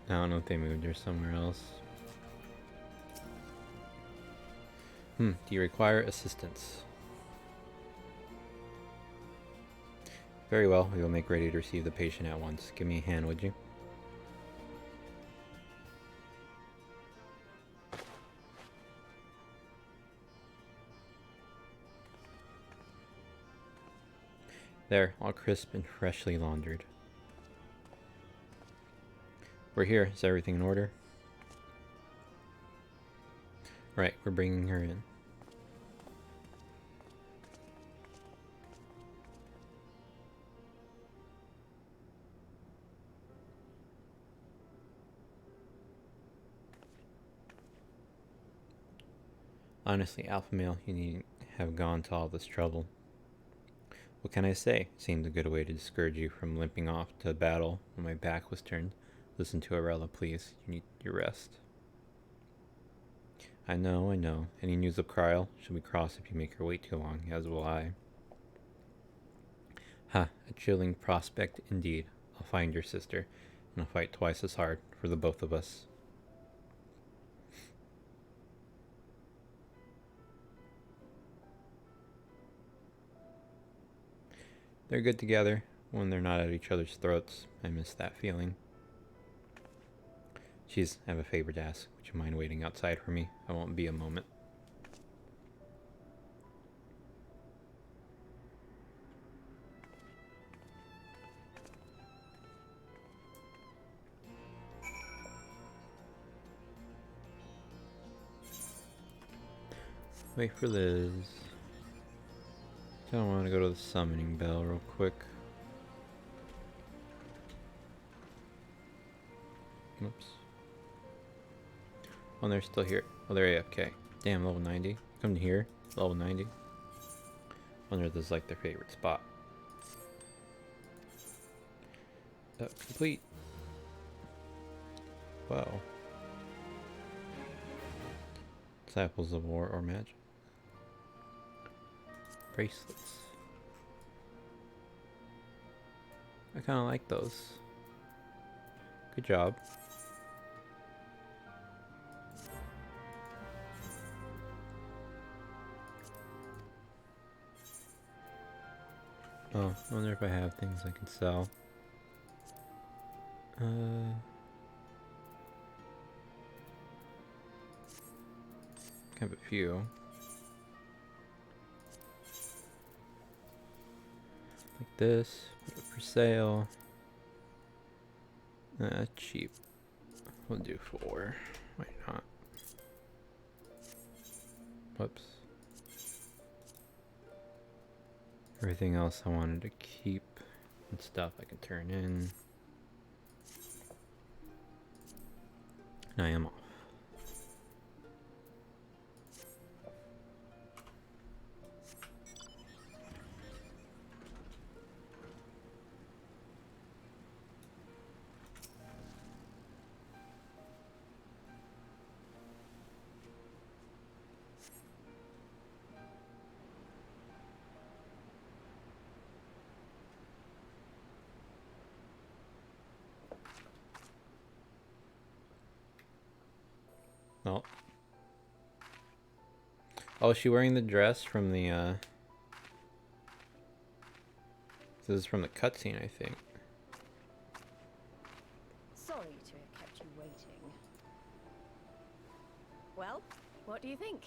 I don't know if they moved her somewhere else. Do you require assistance? Very well, we will make ready to receive the patient at once. Give me a hand, would you? There, all crisp and freshly laundered. We're here. Is everything in order? Right, we're bringing her in. Honestly, Alpha Male, you needn't have gone to all this trouble. What can I say? Seemed a good way to discourage you from limping off to battle when my back was turned. Listen to Arella, please. You need your rest. I know, I know. Any news of Kryl? She'll be cross if you make her wait too long, as will I. Ha, a chilling prospect indeed. I'll find your sister, and I'll fight twice as hard for the both of us. They're good together when they're not at each other's throats. I miss that feeling. Jeez, I have a favor to ask. Would you mind waiting outside for me? I won't be a moment. Wait for Liz. I want to go to the summoning bell real quick. Oops. Oh, they're still here. Oh, they're AFK. Damn, level 90. Come here, level 90. Wonder if this is like their favorite spot. Complete. Wow. Disciples of War or Magic. Bracelets. I kind of like those. Good job. Oh, I wonder if I have things I can sell. Have a few. Like this, put it for sale. Cheap. We'll do 4. Why not? Whoops. Everything else I wanted to keep and stuff I can turn in. And I am off. Oh. Oh, is she wearing the dress from the, This is from the cutscene, I think. Sorry to have kept you waiting. Well, what do you think?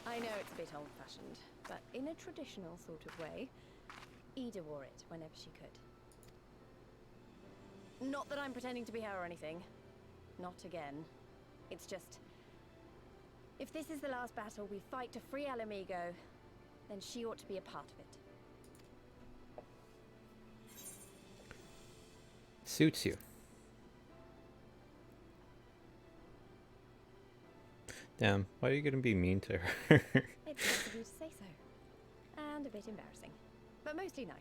I know it's a bit old-fashioned, but in a traditional sort of way, Ida wore it whenever she could. Not that I'm pretending to be her or anything. Not again. It's just, if this is the last battle we fight to free Alamigo, then she ought to be a part of it. Suits you. Damn, why are you gonna be mean to her? It's nice of you to say so. And a bit embarrassing, but mostly nice.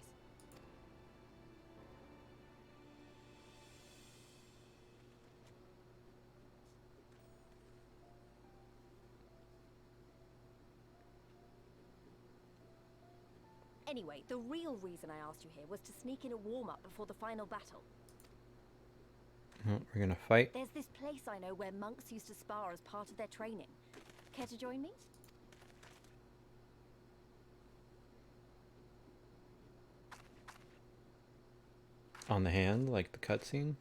Anyway, the real reason I asked you here was to sneak in a warm-up before the final battle. Oh, we're gonna fight. There's this place I know where monks used to spar as part of their training. Care to join me? On the hand, like the cutscene.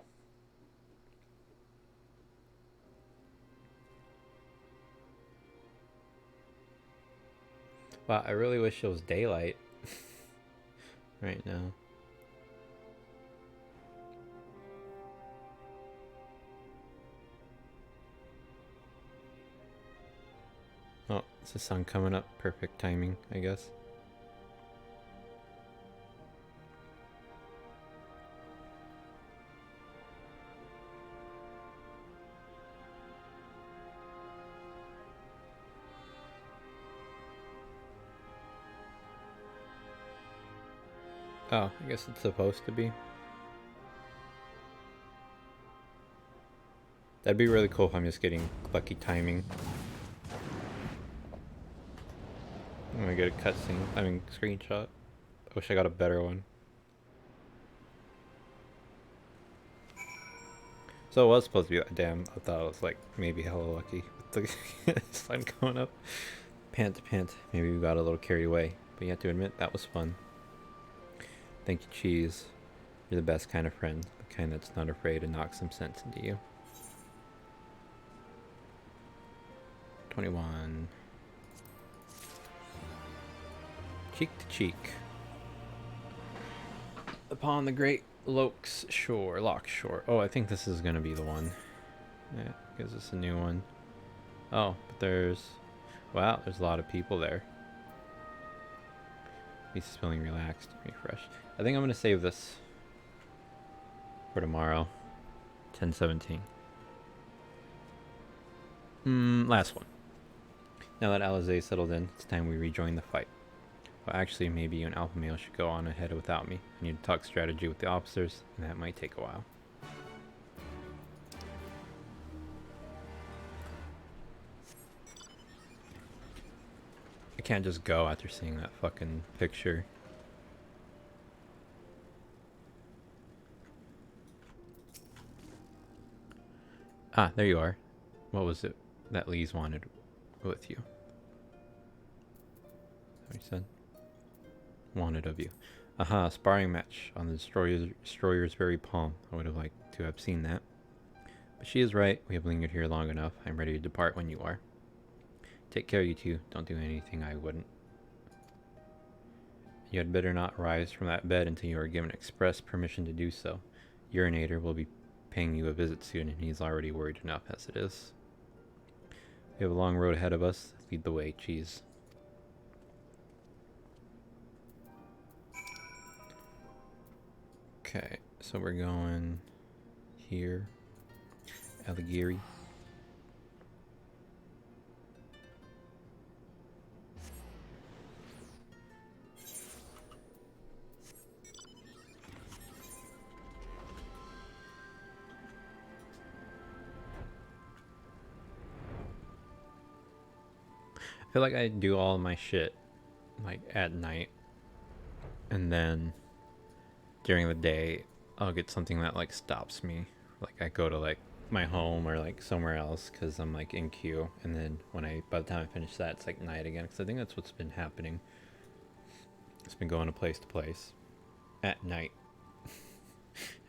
Wow, I really wish it was daylight right now. Oh, it's the sun coming up. Perfect timing, I guess. Oh, I guess it's supposed to be. That'd be really cool if I'm just getting lucky timing. I'm gonna get a cutscene, screenshot. I wish I got a better one. So it was supposed to be that damn. I thought it was like maybe hella lucky with the sun going up. Pant to pant. Maybe we got a little carried away. But you have to admit, that was fun. Thank you, Cheese. You're the best kind of friend. The kind that's not afraid to knock some sense into you. 21. Cheek to cheek. Upon the great Loch Shore. Oh, I think this is gonna be the one. Yeah, gives us a new one. Oh, but there's... Wow, there's a lot of people there. He's feeling relaxed, refreshed. I think I'm gonna save this for tomorrow. 10:17. Last one. Now that Alizé settled in, it's time we rejoin the fight. Well, actually, maybe you and Alpha Male should go on ahead without me. I need to talk strategy with the officers, and that might take a while. I can't just go after seeing that fucking picture. Ah, there you are. What was it that Lee's wanted with you? What he said? Wanted of you. Aha, sparring match on the destroyer's very palm. I would have liked to have seen that. But she is right. We have lingered here long enough. I'm ready to depart when you are. Take care, you two. Don't do anything I wouldn't. You had better not rise from that bed until you are given express permission to do so. Urinator will be paying you a visit soon, and he's already worried enough as it is. We have a long road ahead of us. Lead the way, Cheese. Okay, so we're going here. Alighieri. I feel like I do all my shit like at night, and then during the day I'll get something that like stops me. Like I go to like my home or like somewhere else because I'm like in queue, and then by the time I finish that, it's like night again, because I think that's what's been happening. It's been going to place at night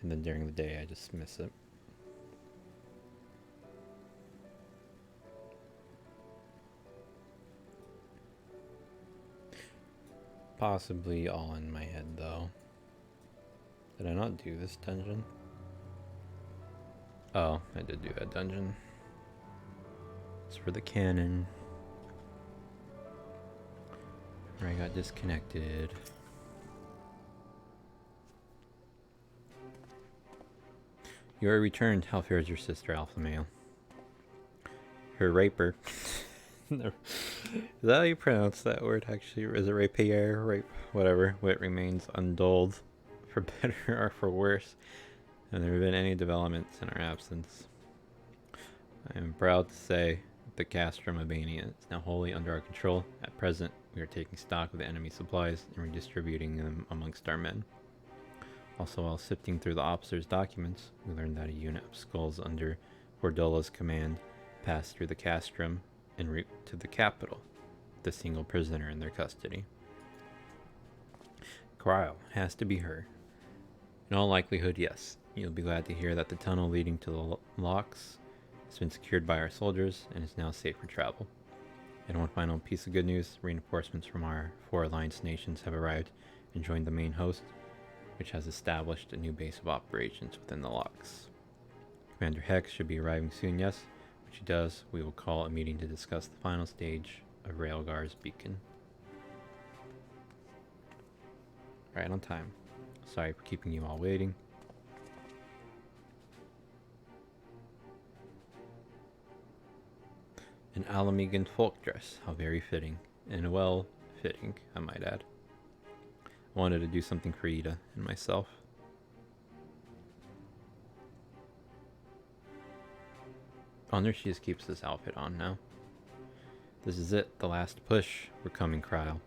and then during the day I just miss it. Possibly all in my head though. Did I not do this dungeon? Oh, I did do that dungeon. It's for the cannon. Where I got disconnected. You are returned. How fares your sister, Alpha Male? Her raper. Is that how you pronounce that word, actually? Is it rapier? Rape? Whatever. Wit remains undulled, for better or for worse, and there have been any developments in our absence. I am proud to say that the castrum of Albania is now wholly under our control. At present, we are taking stock of the enemy supplies and redistributing them amongst our men. Also, while sifting through the officer's documents, we learned that a unit of skulls under Fordola's command passed through the castrum en route to the capital, with a single prisoner in their custody. Cryle has to be her. In all likelihood, yes. You'll be glad to hear that the tunnel leading to the locks has been secured by our soldiers and is now safe for travel. And one final piece of good news, reinforcements from our 4 alliance nations have arrived and joined the main host, which has established a new base of operations within the locks. Commander Hex should be arriving soon, yes. When she does, we will call a meeting to discuss the final stage of Raelgar's beacon. Right on time. Sorry for keeping you all waiting. An Alamegan folk dress. How very fitting. And well fitting, I might add. I wanted to do something for Ida and myself. I wonder if she just keeps this outfit on now. This is it, the last push. We're coming, Cryle.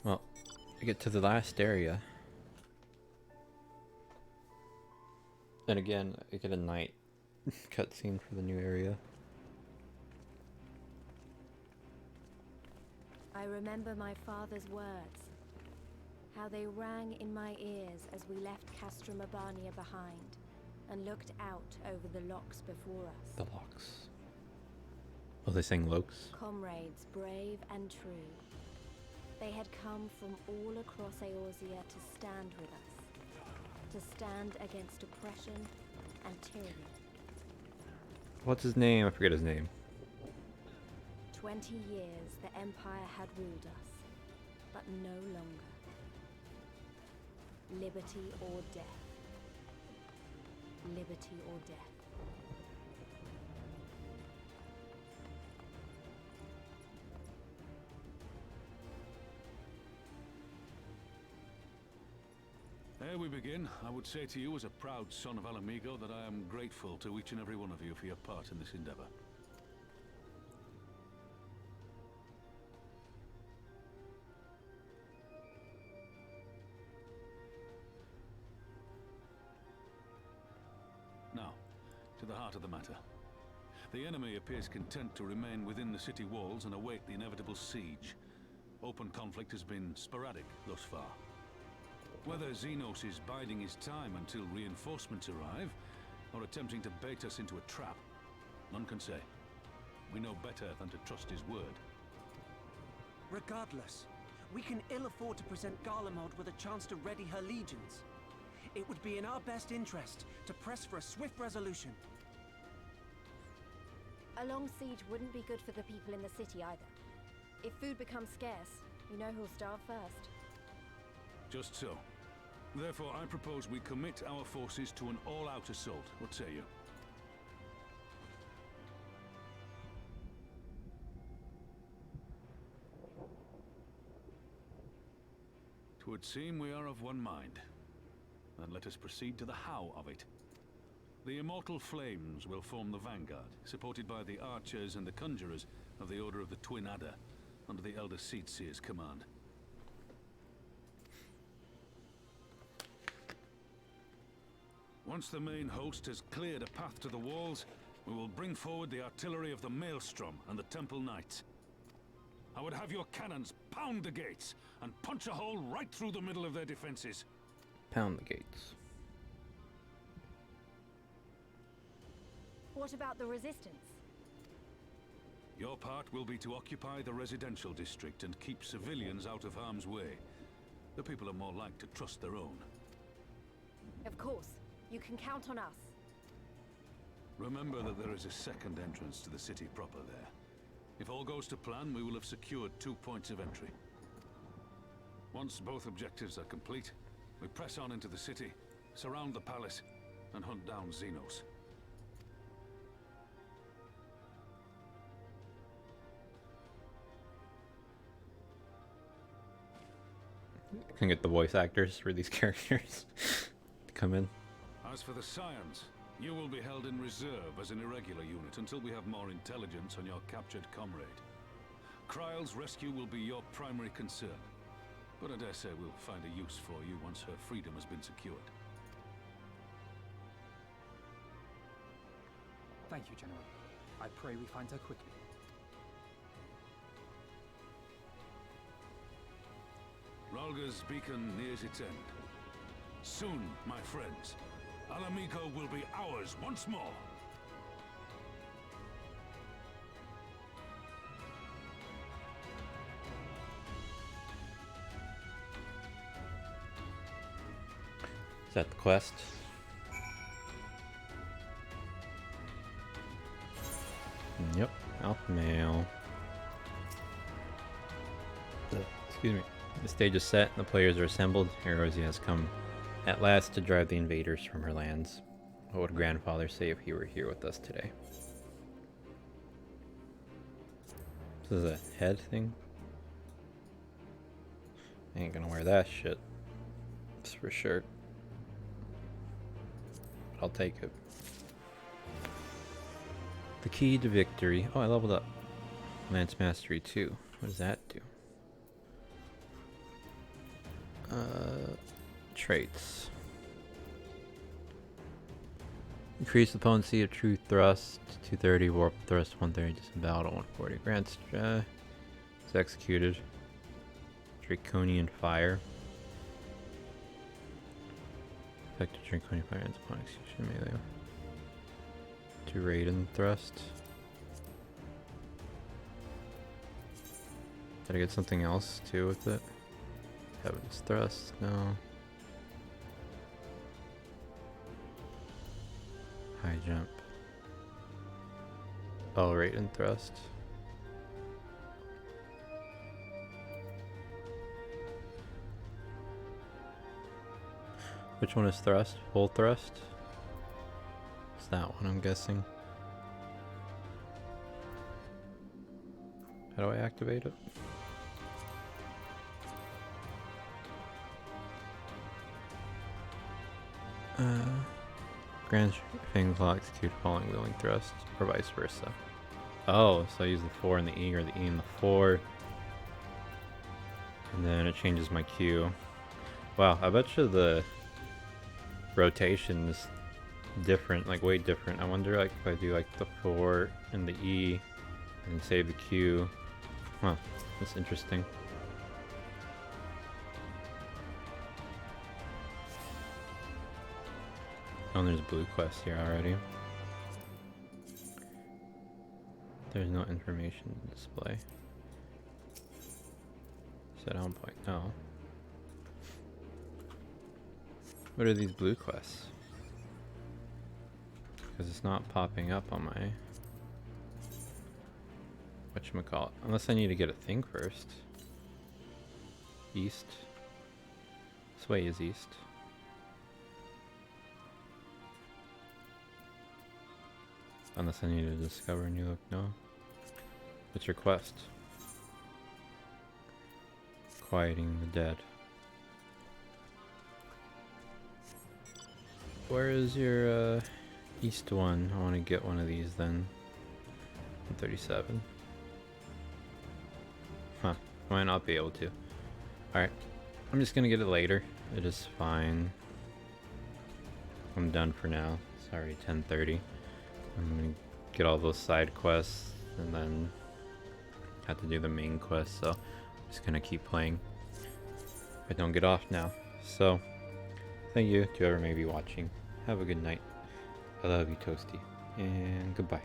Well, I get to the last area. And again, I get a night cutscene for the new area. I remember my father's words. How they rang in my ears as we left Castrum Urbania behind and looked out over the locks before us. The locks. Oh, they sang Lokes? Comrades brave and true. They had come from all across Eorzea to stand with us. To stand against oppression and tyranny. What's his name? I forget his name. 20 years the Empire had ruled us, but no longer. Liberty or death. Liberty or death. Ere we begin, I would say to you as a proud son of Alamigo that I am grateful to each and every one of you for your part in this endeavor. Now, to the heart of the matter. The enemy appears content to remain within the city walls and await the inevitable siege. Open conflict has been sporadic thus far. Whether Xenos is biding his time until reinforcements arrive, or attempting to bait us into a trap, none can say. We know better than to trust his word. Regardless, we can ill afford to present Garlemald with a chance to ready her legions. It would be in our best interest to press for a swift resolution. A long siege wouldn't be good for the people in the city either. If food becomes scarce, you know who'll starve first. Just so. Therefore, I propose we commit our forces to an all-out assault. What say you? Twould seem we are of one mind. Then let us proceed to the how of it. The Immortal Flames will form the vanguard, supported by the archers and the conjurers of the Order of the Twin Adder, under the Elder Seedseer's command. Once the main host has cleared a path to the walls, we will bring forward the artillery of the Maelstrom and the Temple Knights. I would have your cannons pound the gates and punch a hole right through the middle of their defenses. Pound the gates. What about the resistance? Your part will be to occupy the residential district and keep civilians out of harm's way. The people are more like to trust their own. Of course. You can count on us. Remember that there is a second entrance to the city proper there. If all goes to plan, we will have secured 2 points of entry. Once both objectives are complete, we press on into the city, surround the palace, and hunt down Xenos. Can get the voice actors for these characters to come in. As for the Scions, you will be held in reserve as an irregular unit until we have more intelligence on your captured comrade. Kryle's rescue will be your primary concern, but I dare say we'll find a use for you once her freedom has been secured. Thank you, General. I pray we find her quickly. Ralga's beacon nears its end. Soon, my friends, Alamigo will be ours once more. Is that the quest? Yep, alpha male. Excuse me. The stage is set, the players are assembled. Eorzea has come at last to drive the invaders from her lands. What would grandfather say if he were here with us today? This is a head thing? I ain't gonna wear that shit. That's for sure. I'll take it. The key to victory. Oh, I leveled up. Lance Mastery 2. What does that do? Traits. Increase the potency of true thrust, 230, warp thrust, 130, disemboweled, 140. Grants it's executed. Draconian fire. Effective draconian fire ends upon execution melee. To Raiden thrust. Did I get something else too with it? Heaven's thrust, no. High jump. Oh, Raiden thrust. Which one is thrust? Full thrust? It's that one, I'm guessing. How do I activate it? Grand things will execute following wheeling thrust, or vice versa. Oh, so I use the 4 and the E, or the E and the 4. And then it changes my Q. Wow, I bet you the rotation is different, like way different. I wonder like if I do like the 4 and the E and save the Q. Huh, that's interesting. Oh, there's a blue quest here already. There's no information display. Set on point. No. What are these blue quests? Because it's not popping up on my whatchamacallit. Unless I need to get a thing first. East. This way is east. Unless I need to discover a new look. No. What's your quest? Quieting the dead. Where is your east one? I want to get one of these then. 137. Huh. I might not be able to. Alright. I'm just gonna get it later. It is fine. I'm done for now. It's already 10:30. I'm gonna get all those side quests and then have to do the main quest, so I'm just gonna keep playing. I don't get off now. So thank you to whoever may be watching. Have a good night. I love you, Toasty, and goodbye.